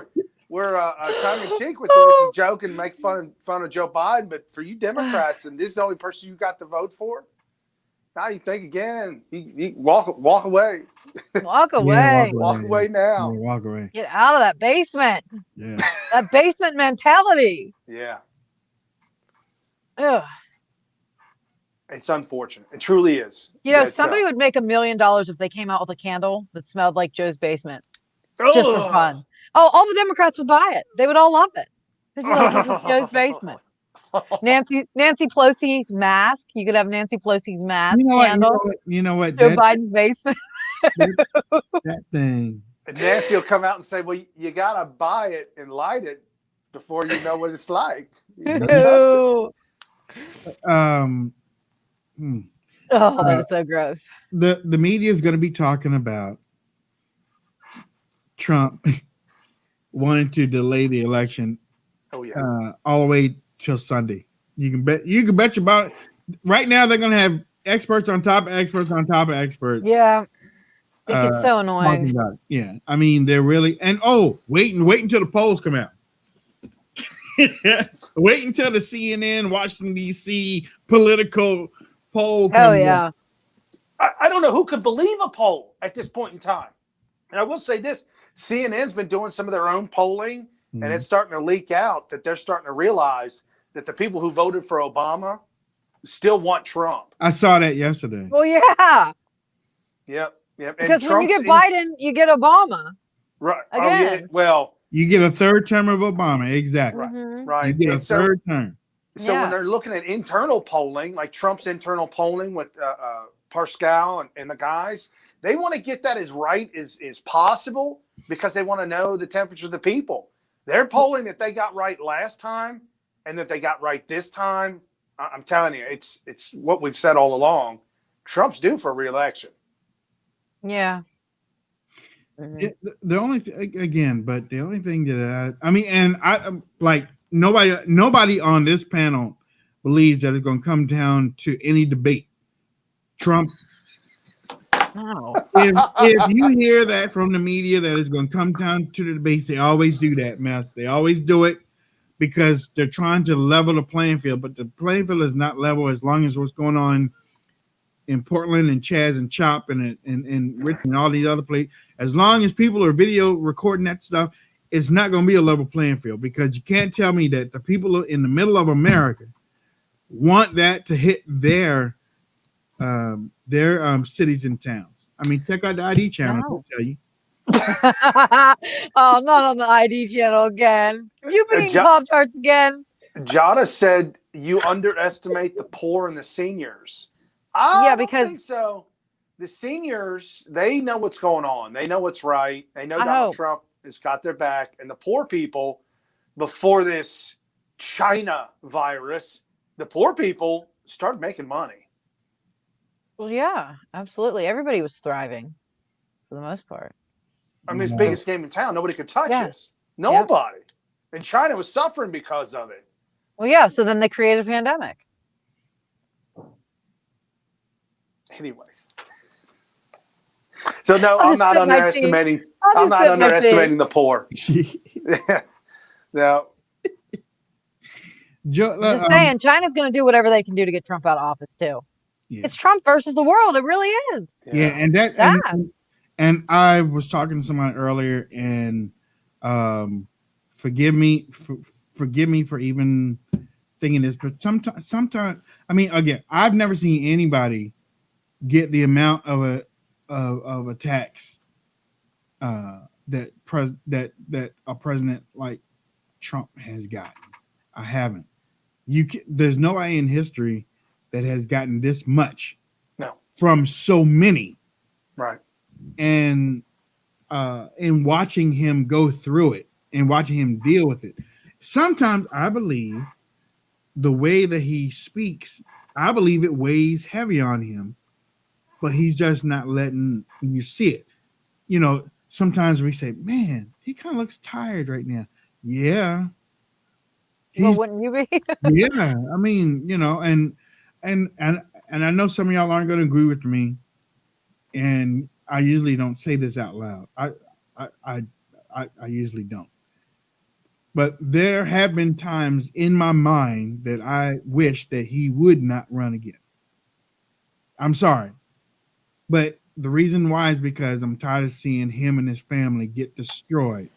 we're tongue in cheek with this and joking, make fun of Joe Biden, but for you Democrats, and this is the only person you got to vote for. Now you think again. You walk away. Walk away. Walk away now. Walk away. Get out of that basement. Yeah. That basement mentality. Yeah. Ugh. It's unfortunate. It truly is. You know, somebody would make $1 million if they came out with a candle that smelled like Joe's basement. Just for fun. Oh, all the Democrats would buy it. They would all love it. They'd be like, this is Joe's basement. Nancy Pelosi's mask. You could have Nancy Pelosi's mask candle. You know what? Joe Biden's basement. That thing. And Nancy will come out and say, "Well, you gotta buy it and light it before you know what it's like." Oh, that is so gross. The media is going to be talking about Trump wanting to delay the election. Oh yeah, all the way till Sunday. You can bet your about it. Right now, they're going to have experts on top of experts on top of experts. Yeah, it gets so annoying. Yeah, I mean they're really wait until the polls come out. Wait until the CNN, Washington D.C. political poll comes I don't know who could believe a poll at this point in time. And I will say this: CNN's been doing some of their own polling, and it's starting to leak out that they're starting to realize that the people who voted for Obama still want Trump. I saw that yesterday. Well, yeah. Yep. Because when you get Biden, you get Obama. Right. Again. Oh, yeah. Well, you get a third term of Obama. Exactly. Right. You get a third term. So when they're looking at internal polling, like Trump's internal polling with Pascal and the guys, they want to get that as right as possible because they want to know the temperature of the people. Their polling that they got right last time and that they got right this time, I'm telling you, it's what we've said all along. Trump's due for re-election. Yeah. The only the only thing that I like nobody on this panel believes that it's going to come down to any debate. Trump. Oh. If you hear that from the media that it's going to come down to the debates, they always do that mess. They always do it because they're trying to level the playing field, but the playing field is not level as long as what's going on in Portland and Chaz and Chop and Richmond and all these other places. As long as people are video recording that stuff, it's not going to be a level playing field because you can't tell me that the people in the middle of America want that to hit their cities and towns. I mean, check out the ID channel. I'll tell you. Oh, not on the ID channel again. You being Pop-Tarts again? Jada said you underestimate the poor and the seniors. Yeah, I don't think so. The seniors, they know what's going on. They know what's right. They know Donald Trump has got their back. And the poor people, before this China virus, the poor people started making money. Well, yeah, absolutely. Everybody was thriving for the most part. I mean, it's the biggest game in town. Nobody could touch us. Nobody. And China was suffering because of it. Well, yeah, so then they created a pandemic. Anyways. So no, I'm not underestimating. I'm not underestimating the poor. No. Just saying, China's going to do whatever they can do to get Trump out of office too. Yeah. It's Trump versus the world. It really is. Yeah, and I was talking to someone earlier, and forgive me for even thinking this, but sometimes I mean, again, I've never seen anybody get the amount of attacks that a president like Trump has gotten. I haven't. There's nobody in history that has gotten this much from so many. Right. And in watching him go through it and watching him deal with it, sometimes I believe the way that he speaks, I believe it weighs heavy on him, but he's just not letting you see it. You know, sometimes we say, man, he kind of looks tired right now. Yeah. Well, wouldn't you be? Yeah. I mean, you know, and I know some of y'all aren't going to agree with me. And I usually don't say this out loud. I usually don't. But there have been times in my mind that I wish that he would not run again. I'm sorry. But the reason why is because I'm tired of seeing him and his family get destroyed.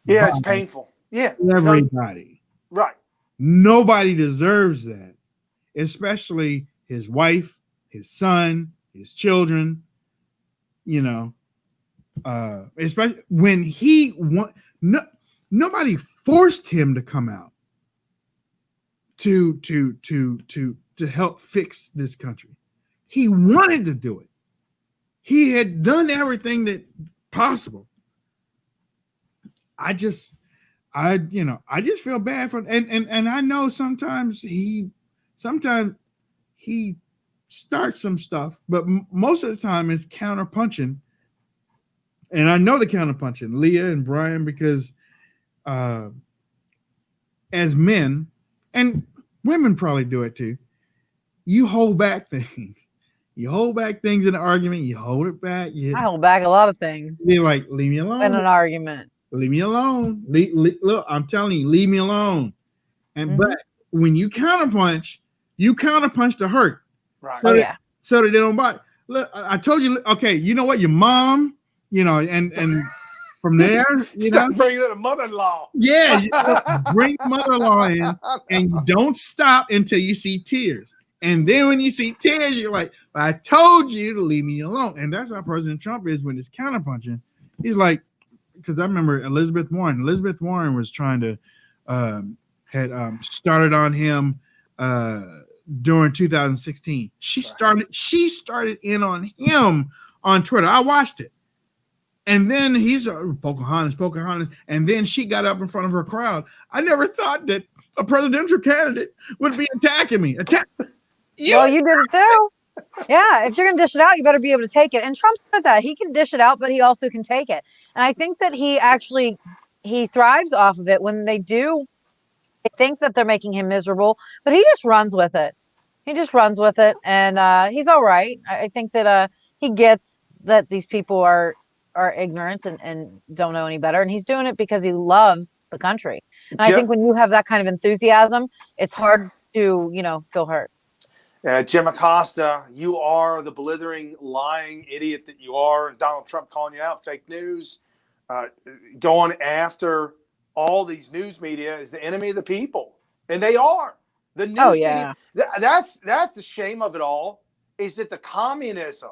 Yeah, it's painful. Yeah. Everybody. Right. Nobody deserves that, especially his wife, his son, his children, you know, especially when he nobody forced him to come out to help fix this country. He wanted to do it. He had done everything that possible. I just feel bad for and I know sometimes he starts some stuff, but most of the time it's counterpunching. And I know the counterpunching, Leah and Brian, because as men, and women probably do it too, you hold back things. You hold back things in an argument. You hold it back. I hold back a lot of things. You're like, leave me alone. In an argument. Leave me alone. Look, I'm telling you, leave me alone. And but when you counterpunch to hurt. Right. So that they don't bite. Look, I told you, okay, you know what? Your mom, you know, and From there, Start bringing in a mother-in-law. Yeah, bring mother-in-law in, and you don't stop until you see tears. And then when you see tears, you're like, I told you to leave me alone. And that's how President Trump is when he's counterpunching. He's like, because I remember Elizabeth Warren. Elizabeth Warren was trying to had started on him during 2016. She started in on him on Twitter. I watched it. And then he's Pocahontas. And then she got up in front of her crowd. I never thought that a presidential candidate would be attacking me. Well, you did it too. Yeah, if you're going to dish it out, you better be able to take it. And Trump said that. He can dish it out, but he also can take it. And I think that he thrives off of it when they think that they're making him miserable, but he just runs with it. He just runs with it, and he's all right. I think that he gets that these people are ignorant and don't know any better, and he's doing it because he loves the country. And I think when you have that kind of enthusiasm, it's hard to, feel hurt. Jim Acosta, you are the blithering, lying idiot that you are. Donald Trump calling you out, fake news, going after all these news media is the enemy of the people, and they are. The news media. That's the shame of it all, is that the communism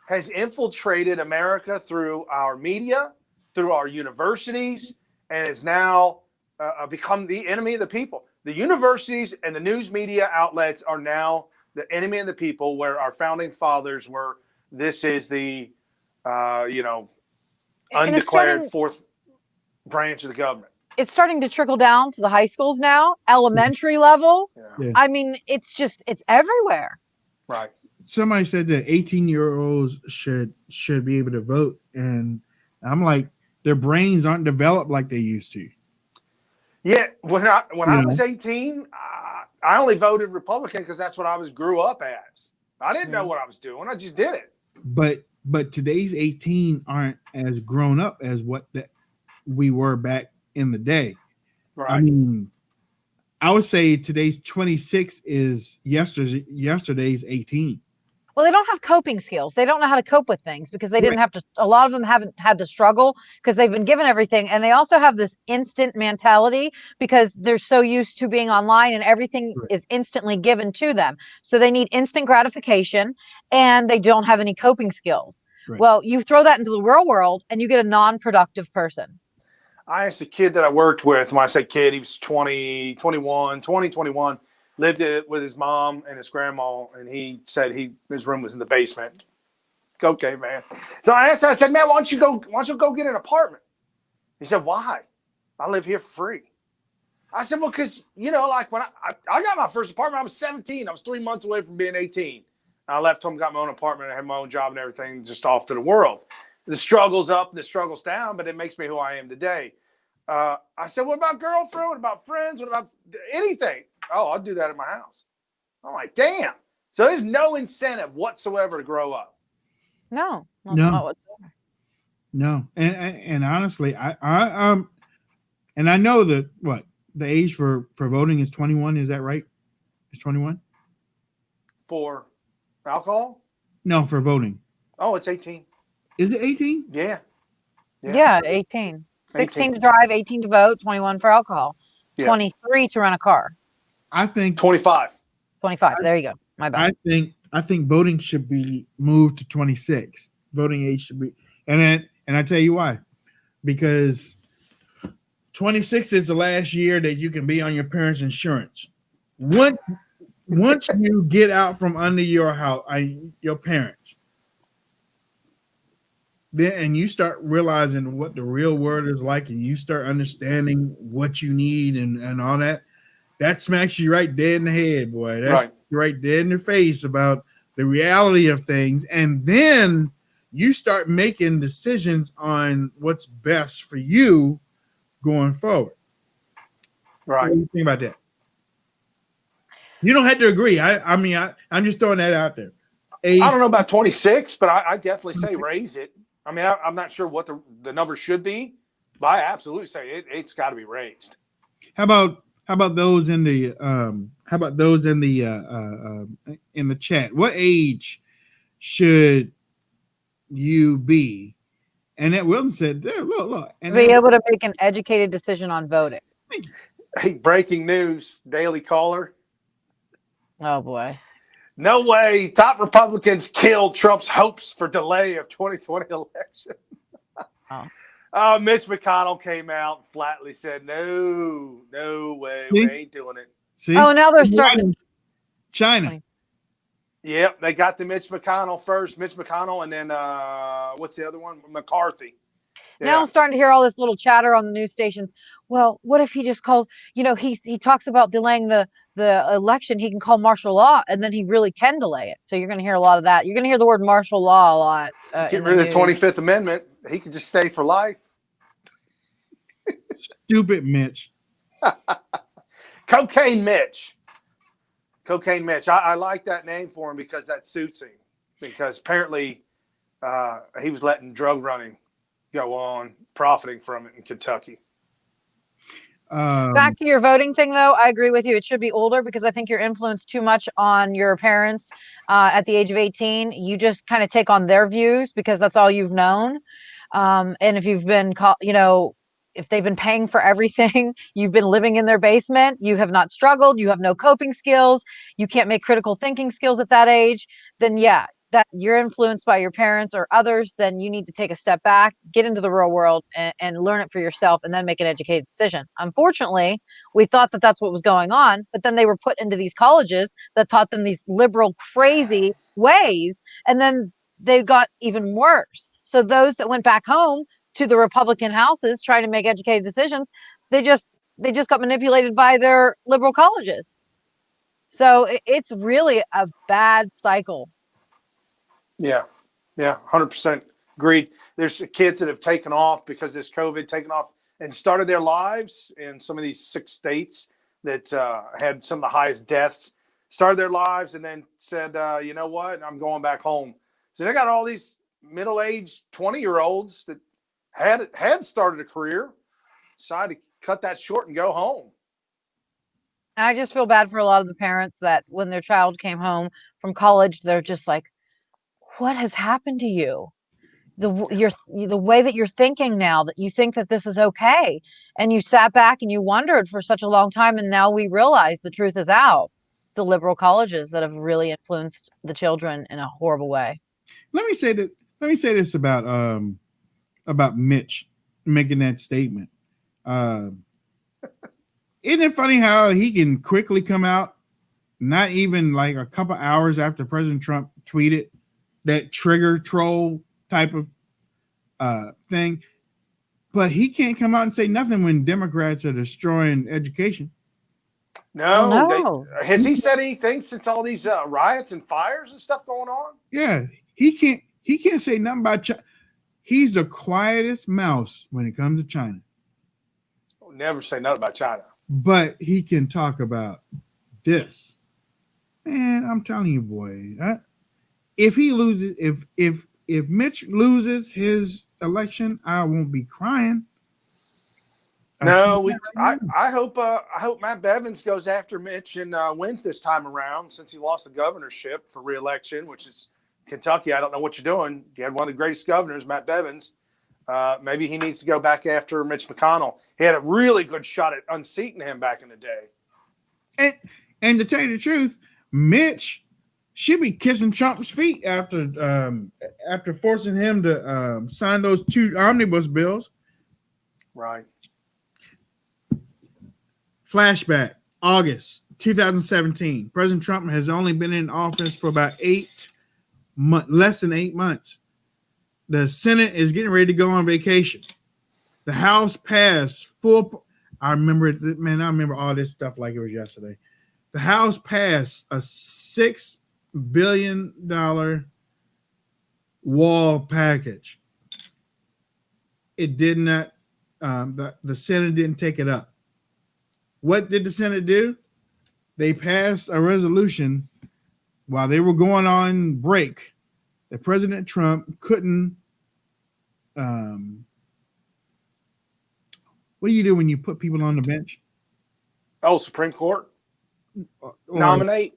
has infiltrated America through our media, through our universities, and has now become the enemy of the people. The universities and the news media outlets are now the enemy of the people, where our founding fathers were. This is the, undeclared fourth branch of the government. It's starting to trickle down to the high schools now, elementary level. Yeah. I mean, it's everywhere. Right. Somebody said that 18-year-olds should be able to vote, and I'm like, their brains aren't developed like they used to. Yeah, when I was 18, I only voted Republican because that's what I grew up as. I didn't know what I was doing. I just did it. But today's 18 aren't as grown up as what we were back in the day. Right. I mean, I would say today's 26 is yesterday's 18. Well, they don't have coping skills. They don't know how to cope with things because they didn't have to. A lot of them haven't had to struggle because they've been given everything. And they also have this instant mentality because they're so used to being online and everything is instantly given to them. So they need instant gratification and they don't have any coping skills. Right. Well, you throw that into the real world and you get a non-productive person. I asked a kid that I worked with, when I say kid, he was 20, 21, lived it with his mom and his grandma, and he said his room was in the basement. Okay, man. So I asked him, I said, man, why don't you go get an apartment? He said, why? I live here for free. I said, well, because, like when I got my first apartment, I was 17. I was 3 months away from being 18. I left home, got my own apartment, I had my own job and everything, just off to the world. The struggle's up and the struggle's down, but it makes me who I am today. I said, what about girlfriend? What about friends? What about anything? Oh, I'll do that at my house. I'm like, damn. So there's no incentive whatsoever to grow up. No. Not whatsoever. No. And honestly, I and I know that the age for voting is 21. Is that right? It's 21 for alcohol? No, for voting. Oh, it's 18. Is it 18? Yeah. Yeah, 18. 16 to drive, 18 to vote, 21 for alcohol, 23 to rent a car. I think 25. 25. There you go. My bad. I think voting should be moved to 26. Voting age should be, and I tell you why, because 26 is the last year that you can be on your parents' insurance. Once you get out from under your house, your parents. Then and you start realizing what the real world is like, and you start understanding what you need and all that smacks you right dead in the head, boy. That's right dead in your face about the reality of things. And then you start making decisions on what's best for you going forward. Right. What do you think about that? You don't have to agree. I'm just throwing that out there. I don't know about 26, but I definitely say raise it. I mean, I'm not sure what the number should be, but I absolutely say it's got to be raised. How about those in the in the chat? What age should you be Annette Wilson said, there, look. And be able to make an educated decision on voting. Hey, breaking news, Daily Caller. Oh, boy. No way. Top Republicans killed Trump's hopes for delay of 2020 election. Mitch McConnell came out and flatly said, no way. See? We ain't doing it. See? Oh, now they're starting to. China. Yep, they got to Mitch McConnell first. Mitch McConnell, and then what's the other one? McCarthy. Yeah. Now I'm starting to hear all this little chatter on the news stations. Well, what if he just calls? He talks about delaying the election. He can call martial law, and then he really can delay it. So you're going to hear a lot of that. You're going to hear the word martial law a lot. Get rid of the 25th Amendment. He could just stay for life. Stupid Mitch. Cocaine Mitch. Cocaine Mitch. I like that name for him because that suits him. Because apparently he was letting drug running go on, profiting from it in Kentucky. Back to your voting thing, though, I agree with you. It should be older because I think you're influenced too much on your parents at the age of 18. You just kind of take on their views because that's all you've known. And if you've been, if they've been paying for everything, you've been living in their basement, you have not struggled, you have no coping skills, you can't make critical thinking skills at that age, then yeah, that you're influenced by your parents or others, then you need to take a step back, get into the real world and learn it for yourself and then make an educated decision. Unfortunately, we thought that that's what was going on, but then they were put into these colleges that taught them these liberal, crazy ways, and then they got even worse. So those that went back home to the Republican houses trying to make educated decisions, they just got manipulated by their liberal colleges. So it's really a bad cycle. Yeah, 100% agreed. There's kids that have taken off because this COVID taken off and started their lives in some of these 6 states that had some of the highest deaths, started their lives and then said, you know what, I'm going back home. So they got all these middle-aged 20-year-olds that had started a career, decided to cut that short and go home. And I just feel bad for a lot of the parents that when their child came home from college, they're just like, what has happened to you? The way that you're thinking now, that you think that this is okay. And you sat back and you wondered for such a long time. And now we realize the truth is out. It's the liberal colleges that have really influenced the children in a horrible way. Let me say this about Mitch making that statement. Isn't it funny how he can quickly come out, not even like a couple hours after President Trump tweeted that trigger troll type of thing, but he can't come out and say nothing when Democrats are destroying education. No. Has he said anything since all these riots and fires and stuff going on? Yeah, he can't say nothing about China. He's the quietest mouse when it comes to China. I'll never say nothing about China. But he can talk about this. Man, I'm telling you, boy, if he loses, if Mitch loses his election, I won't be crying. No, I hope Matt Bevins goes after Mitch and wins this time around, since he lost the governorship for re-election, which is Kentucky. I don't know what you're doing. You had one of the greatest governors, Matt Bevins. Maybe he needs to go back after Mitch McConnell. He had a really good shot at unseating him back in the day. And to tell you the truth, Mitch should be kissing Trump's feet after forcing him to sign those 2 omnibus bills. Right. Flashback, August 2017. President Trump has only been in office for about less than 8 months. The Senate is getting ready to go on vacation. The House passed I remember it, man. I remember all this stuff like it was yesterday. The House passed a $6 billion wall package. It did not. The Senate didn't take it up. What did the Senate do? They passed a resolution while they were going on break that President Trump couldn't. What do you do when you put people on the bench? Oh, Supreme Court? Nominate?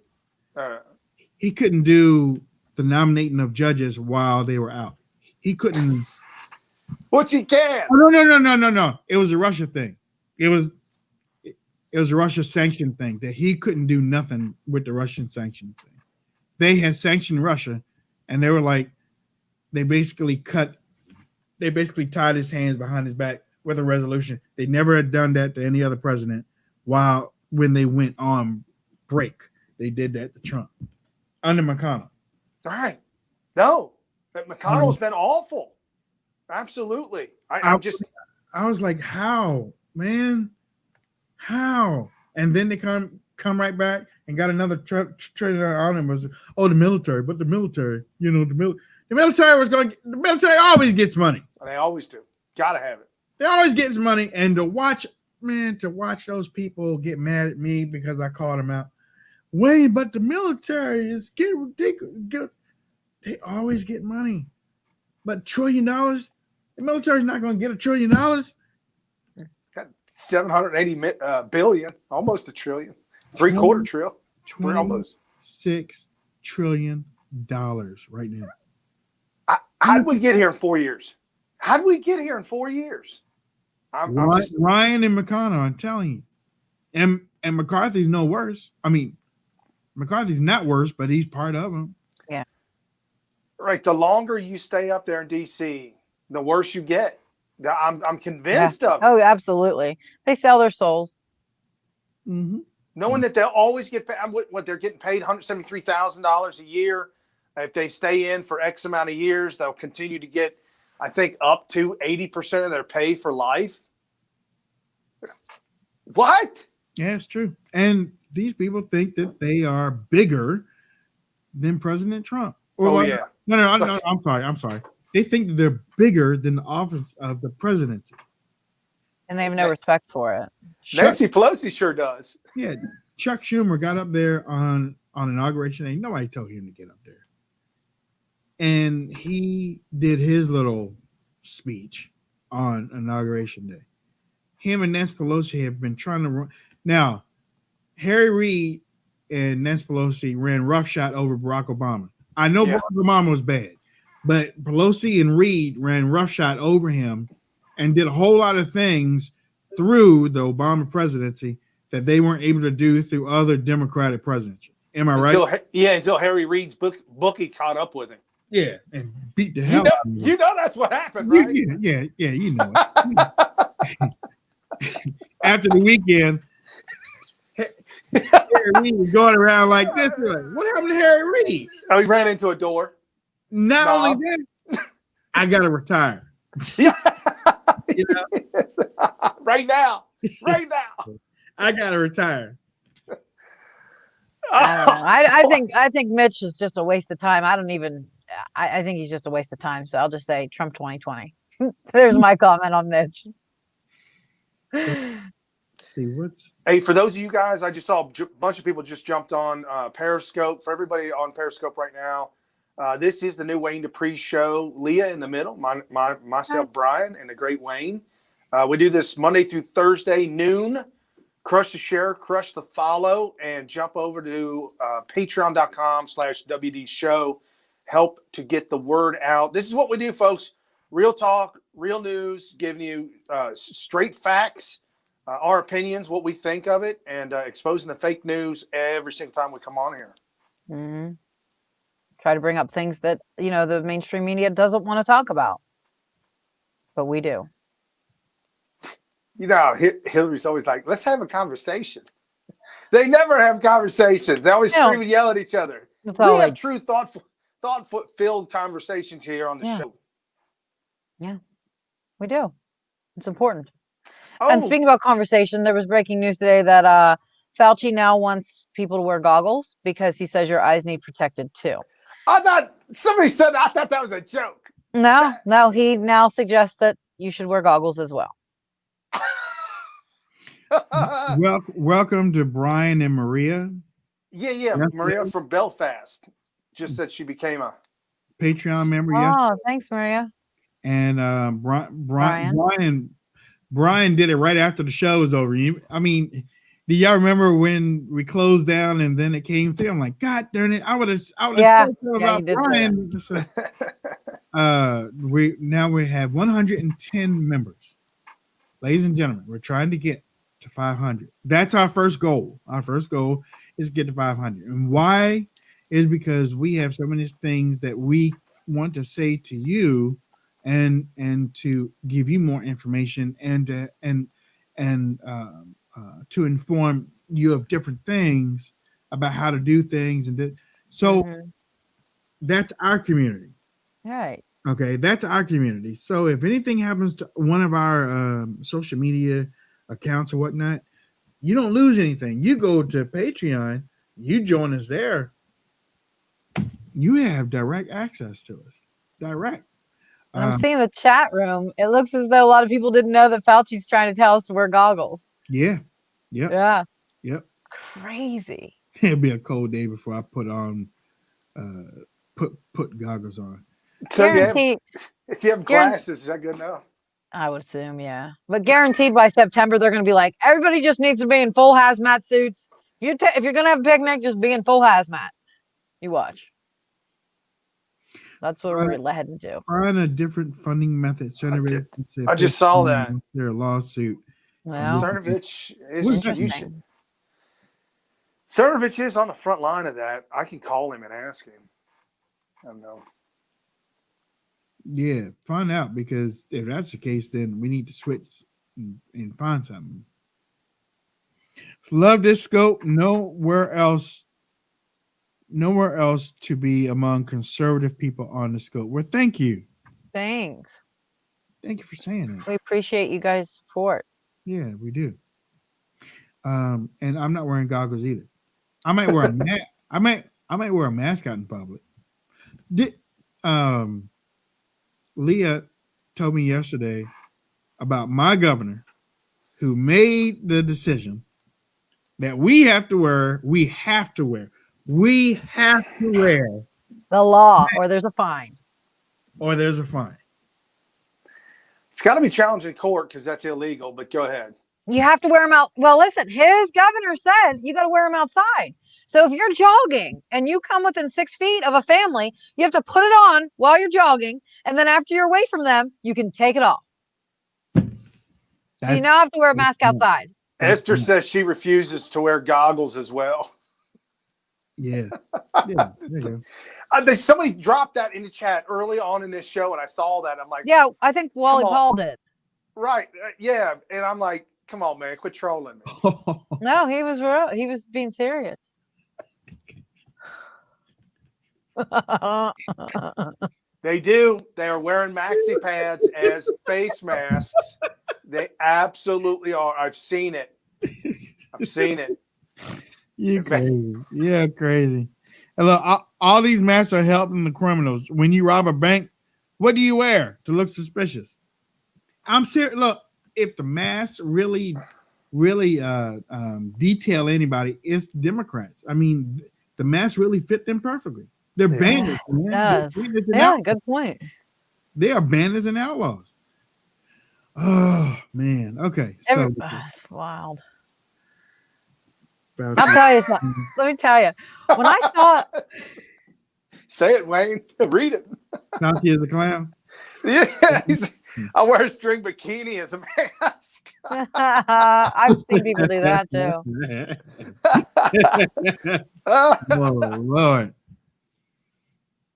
He couldn't do the nominating of judges while they were out. He couldn't Which he can. Oh, no. It was a Russia thing. It was a Russia sanction thing that he couldn't do nothing with the Russian sanction thing. They had sanctioned Russia, and they were like, they basically tied his hands behind his back with a resolution. They never had done that to any other president. When they went on break, they did that to Trump under McConnell. Right. No, McConnell's been awful. Absolutely. I was like, how, man? How? And then they come right back and got another traded on him. Was the military, but the military, the military always gets money. They always do. Gotta have it. They always gets money, and to watch those people get mad at me because I called them out. Wayne, but the military is getting ridiculous. They always get money, but $1 trillion. The military's not going to get $1 trillion. Got 780 billion, almost $1 trillion, $750 trillion, almost $6 trillion right now. How did we get here in 4 years? Ryan and McConnell, I'm telling you, and McCarthy's no worse. I mean, McCarthy's not worse, but he's part of them. Yeah. Right. The longer you stay up there in D.C., the worse you get. I'm convinced of it. Oh, absolutely. They sell their souls. Mm-hmm. Knowing that they'll always get paid, what they're getting paid $173,000 a year. If they stay in for X amount of years, they'll continue to get, I think, up to 80% of their pay for life. What? Yeah, it's true. And these people think that they are bigger than President Trump. Oh, yeah. No, I'm sorry. They think that they're bigger than the office of the presidency. And they have no respect for it. Nancy Pelosi sure does. Yeah. Chuck Schumer got up there on Inauguration Day. Nobody told him to get up there. And he did his little speech on Inauguration Day. Him and Nancy Pelosi have been trying to run. Now, Harry Reid and Nancy Pelosi ran roughshod over Barack Obama. I know Barack Obama was bad, but Pelosi and Reid ran roughshod over him and did a whole lot of things through the Obama presidency that they weren't able to do through other Democratic presidents. Am I right? Until Harry Reid's bookie caught up with him. Yeah, and beat the hell out of him. You know that's what happened, right? Yeah, you know it. After the weekend, Harry Reid was going around like this. Like, what happened to Harry Reid? Oh, he ran into a door. Not only that, I got to retire. Yeah. You know? Right now. I got to retire. I think Mitch is just a waste of time. I think he's just a waste of time. So I'll just say Trump 2020. There's my comment on Mitch. Hey, for those of you guys, I just saw a bunch of people just jumped on Periscope. For everybody on Periscope right now, this is the new Wayne Dupree show. Leah in the middle, myself, Brian, and the great Wayne. We do this Monday through Thursday, noon. Crush the share, crush the follow, and jump over to patreon.com/WD show. Help to get the word out. This is what we do, folks. Real talk, real news, giving you straight facts, our opinions, what we think of it, and exposing the fake news every single time we come on here. Mm-hmm. Try to bring up things that, the mainstream media doesn't want to talk about. But we do. Hillary's always like, let's have a conversation. They never have conversations. They always scream and yell at each other. We have true, thought-filled conversations here on the show. Yeah, we do. It's important. Oh. And speaking about conversation, there was breaking news today that Fauci now wants people to wear goggles because he says your eyes need protected too. I thought that was a joke. No, he now suggests that you should wear goggles as well. Welcome to Brian and Maria. Yeah. Maria from Belfast just said she became a Patreon member. Oh, thanks, Maria. And Brian did it right after the show was over. Do y'all remember when we closed down and then it came through? I'm like, God darn it! I would have spoken about Brian. we have 110 members. Ladies and gentlemen, we're trying to get to 500. That's our first goal. Our first goal is to get to 500. And why is because we have so many things that we want to say to you and to give you more information and to inform you of different things about how to do things. And so that's our community. Right. Okay, that's our community. So if anything happens to one of our social media accounts or whatnot, you don't lose anything. You go to Patreon, you join us there. You have direct access to us. Direct. And I'm seeing the chat room. It looks as though a lot of people didn't know that Fauci's trying to tell us to wear goggles. Yeah. Yep. Yeah. Yep. Crazy. It'll be a cold day before I put on put goggles on. So if you have glasses, is that good enough? I would assume, yeah. But guaranteed by September, they're going to be like, everybody just needs to be in full hazmat suits. If you're going to have a picnic, just be in full hazmat. You watch. That's what we're heading to. Trying a different funding method. Senator, I just saw that. Their lawsuit. Well, Cernovich is on the front line of that. I can call him and ask him. I don't know. Yeah, find out, because if that's the case, then we need to switch and find something. Love this scope. Nowhere else to be among conservative people on the scope. Well, thank you. Thanks. Thank you for saying that. We appreciate you guys' support. Yeah, we do. And I'm not wearing goggles either. I might wear a mask. I might wear a mask out in public. Leah told me yesterday about my governor who made the decision that we have to wear the law, or there's a fine. It's got to be challenged in court because that's illegal, but go ahead. You have to wear them out. Well, listen, his governor said you got to wear them outside. So if you're jogging and you come within 6 feet of a family, you have to put it on while you're jogging. And then after you're away from them, you can take it off. So you now have to wear a mask outside. Esther says she refuses to wear goggles as well. Yeah. Somebody dropped that in the chat early on in this show, and I saw that. I'm like, yeah, I think Wally Paul did. Right. Yeah. And I'm like, come on, man, quit trolling me. No, he was real. He was being serious. They do. They are wearing maxi pads as face masks. They absolutely are. I've seen it. You crazy. Yeah, crazy. And look, all these masks are helping the criminals. When you rob a bank, what do you wear to look suspicious? I'm serious. Look, if the masks really detail anybody, it's Democrats. I mean, the masks really fit them perfectly. They're bandits. Yeah, good point. They are bandits and outlaws. Oh man. Okay. So it's wild. I'll tell you something. Let me tell you. When I thought say it, Wayne. Read it. Fauci is a clown. Yeah. I wear a string bikini as a mask. I've seen people do that too. Oh Lord.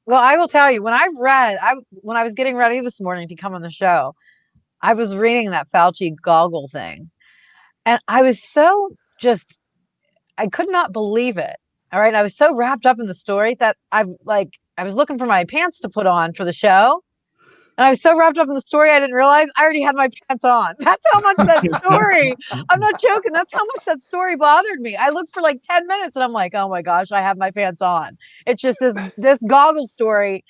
Well, I will tell you, when I was getting ready this morning to come on the show, I was reading that Fauci goggle thing. And I was so I could not believe it. All right. I was so wrapped up in the story that I was looking for my pants to put on for the show. And I was so wrapped up in the story, I didn't realize I already had my pants on. That's how much that story, I'm not joking. That's how much that story bothered me. I looked for like 10 minutes and I'm like, oh my gosh, I have my pants on. It's just this goggle story.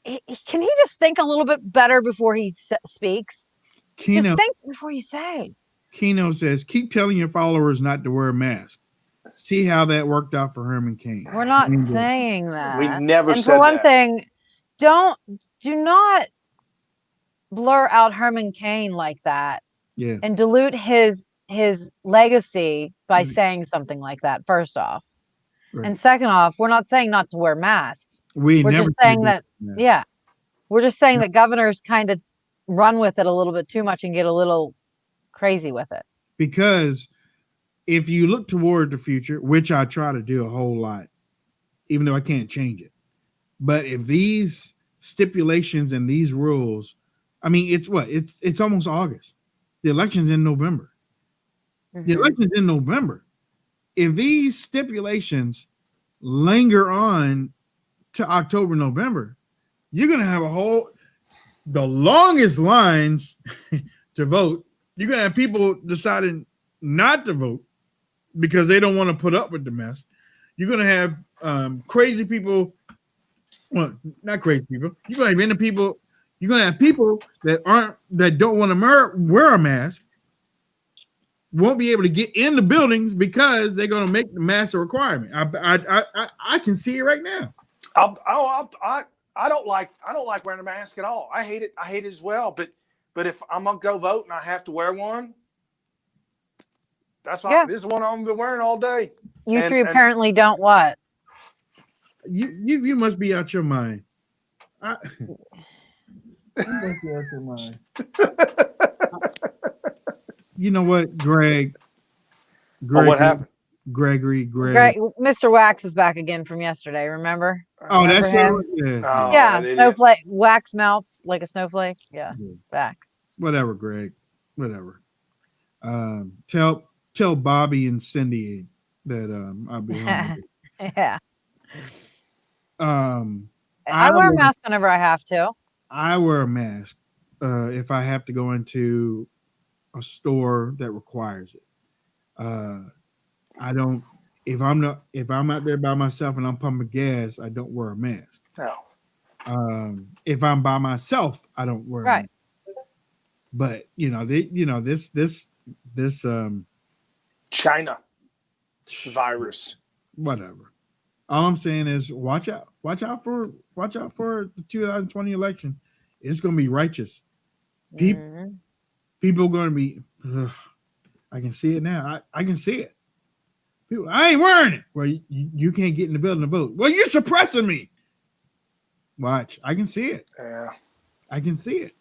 Can he just think a little bit better before he speaks? Just think before you say. Keno says, keep telling your followers not to wear a mask. See how that worked out for Herman Cain. We're not saying that. We never said that. And for one thing, do not blur out Herman Cain like that. Yeah. And dilute his legacy by saying something like that, first off. Right. And second off, we're not saying not to wear masks. We're just saying that, yeah. We're just saying that governors kind of run with it a little bit too much and get a little crazy with it. Because if you look toward the future, which I try to do a whole lot, even though I can't change it, but if these stipulations and these rules, I mean, it's almost August. The election's in November. The election's in November. If these stipulations linger on to October, November, you're going to have the longest lines to vote. You're going to have people deciding not to vote because they don't want to put up with the mess. You're going to have crazy people. Well, not crazy people. You're going to have people. You're going to have people that don't want to wear a mask. Won't be able to get in the buildings because they're going to make the mask a requirement. I can see it right now. I don't like wearing a mask at all. I hate it. I hate it as well. But if I'm gonna go vote and I have to wear one, this is one I'm gonna be wearing all day. You three apparently don't what? You must be out your mind. You must be out your mind. You know what, Greg? What happened? Greg. Mr. Wax is back again from yesterday. Remember? Oh, that's him? Yeah. Snowflake. Wax melts like a snowflake. Yeah. Back. Whatever, Greg. Whatever. Tell Bobby and Cindy that I'll be home. Yeah. I wear a mask whenever I have to. I wear a mask if I have to go into a store that requires it. I don't. If I'm out there by myself and I'm pumping gas, I don't wear a mask. No. If I'm by myself, I don't wear a mask. But this China virus. Whatever. All I'm saying is watch out for the 2020 election. It's going to be righteous. People are going to be. I can see it now. I can see it. People, I ain't wearing it. Well, you can't get in the building to vote. Well, you're suppressing me. Watch. I can see it. Yeah. I can see it.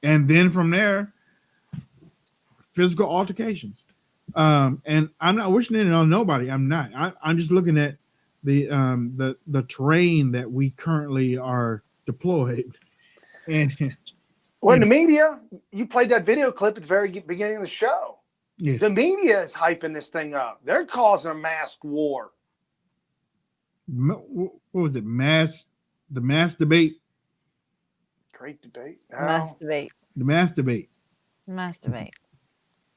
And then from there, physical altercations. And I'm not wishing it on nobody. I'm not. I'm just looking at the terrain that we currently are deployed. And well, in the media, you played that video clip at the very beginning of the show. Yeah. The media is hyping this thing up. They're causing a mask war. What was it? The mass debate. Great debate. Mass debate. The mass debate. Mass debate.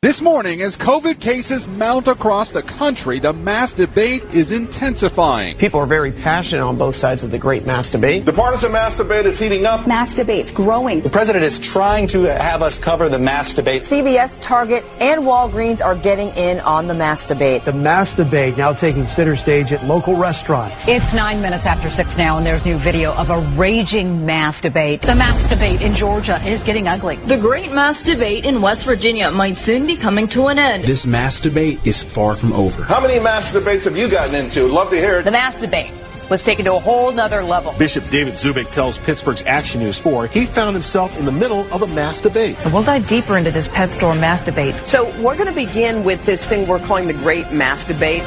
This morning, as COVID cases mount across the country, the mass debate is intensifying. People are very passionate on both sides of the great mass debate. The partisan mass debate is heating up. Mass debates growing. The president is trying to have us cover the mass debate. CVS, Target, and Walgreens are getting in on the mass debate. The mass debate now taking center stage at local restaurants. It's 9 minutes after 6 now, and there's new video of a raging mass debate. The mass debate in Georgia is getting ugly. The great mass debate in West Virginia might soon be coming to an end. This mass debate is far from over. How many mass debates have you gotten into? Love to hear it. The mass debate was taken to a whole nother level. Bishop David Zubik tells Pittsburgh's Action News 4 he found himself in the middle of a mass debate. And we'll dive deeper into this pet store mass debate. So we're going to begin with this thing we're calling the great mass debate.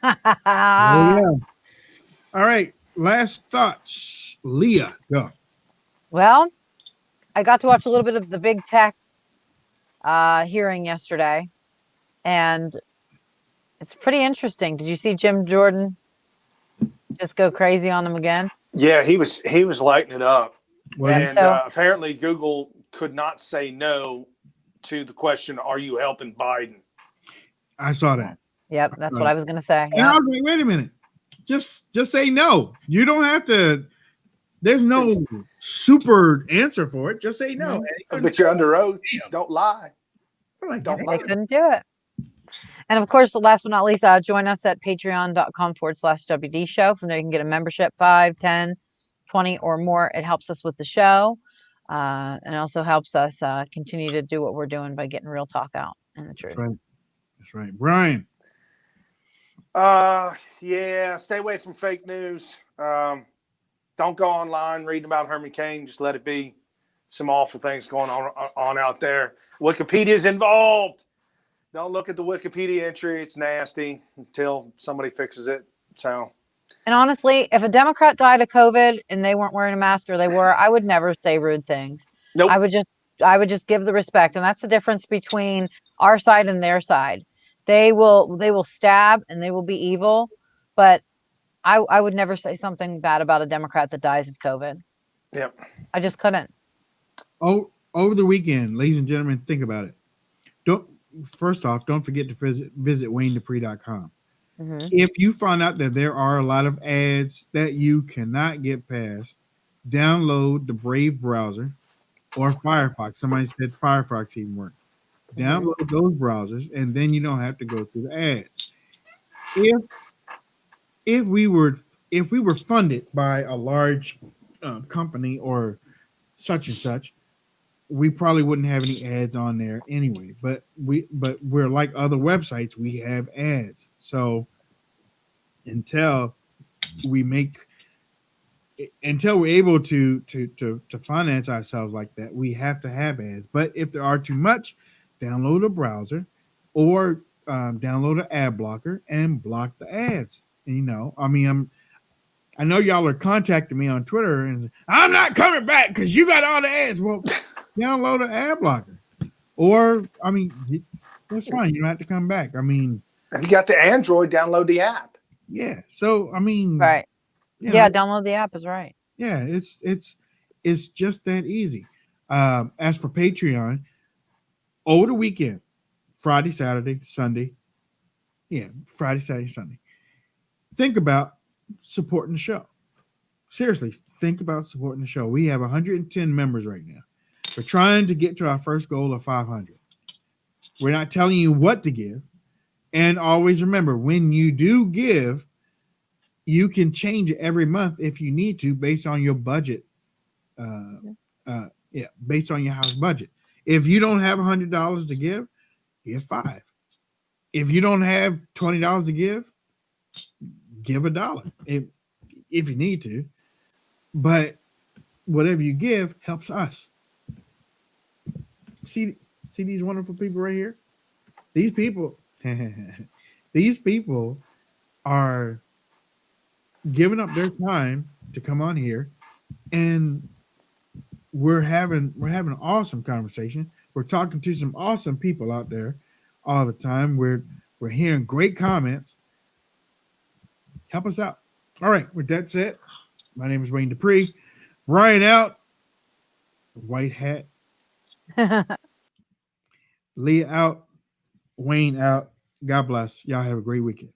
Oh, yeah. All right. Last thoughts. Leah, go. Well, I got to watch a little bit of the big tech hearing yesterday, and it's pretty interesting. Did you see Jim Jordan just go crazy on them again? Yeah, he was lighting it up. Well, and apparently Google could not say no to the question, are you helping Biden? I saw that. Yep, that's what I was going to say. And I was like, wait a minute. Just say no. You don't have to. There's no super answer for it. Just say no. But you're under oath. Don't lie. Don't lie. They couldn't do it. And of course, last but not least, join us at patreon.com/WD show. From there, you can get a membership, 5, 10, 20 or more. It helps us with the show. And also helps us continue to do what we're doing by getting real talk out and the truth. That's right. Brian. Yeah, stay away from fake news. Don't go online reading about Herman Cain. Just let it be some awful things going on out there. Wikipedia's involved. Don't look at the Wikipedia entry. It's nasty until somebody fixes it. So, And honestly, if a Democrat died of COVID and they weren't wearing a mask or they were, I would never say rude things. nope. I would just give the respect. And that's the difference between our side and their side. They will stab and they will be evil, but I would never say something bad about a Democrat that dies of COVID. Yep. I just couldn't. Oh, over the weekend, ladies and gentlemen, think about it. First off, don't forget to visit WayneDupree.com. Mm-hmm. If you find out that there are a lot of ads that you cannot get past, download the Brave browser or Firefox. Somebody said Firefox even works. Download those browsers, and then you don't have to go through the ads. If we were funded by a large company or such and such, we probably wouldn't have any ads on there anyway. But we're like other websites, we have ads. So until we're able to finance ourselves like that, we have to have ads. But if there are too much, download a browser or download an ad blocker and block the ads. And, I know y'all are contacting me on Twitter and I'm not coming back because you got all the ads. Well, download an ad blocker, or that's fine. You don't have to come back. If you got the Android, download the app. Yeah. So right. Yeah, download the app is right. Yeah, it's just that easy. As for Patreon, over the weekend, Friday, Saturday, Sunday. Yeah, Friday, Saturday, Sunday. Think about supporting the show. Seriously, think about supporting the show. We have 110 members right now. We're trying to get to our first goal of 500. We're not telling you what to give. And always remember, when you do give, you can change it every month if you need to, based on your budget. Based on your house budget. If you don't have $100 to give $5. If you don't have $20 to give $1 if you need to. But whatever you give helps us. See these wonderful people right here? These people are giving up their time to come on here, and we're having an awesome conversation. We're talking to some awesome people out there all the time. We're hearing great comments. Help us out. All right, with that said, my name is Wayne Dupree. Brian out. White hat. Leah out. Wayne out. God bless. Y'all have a great weekend.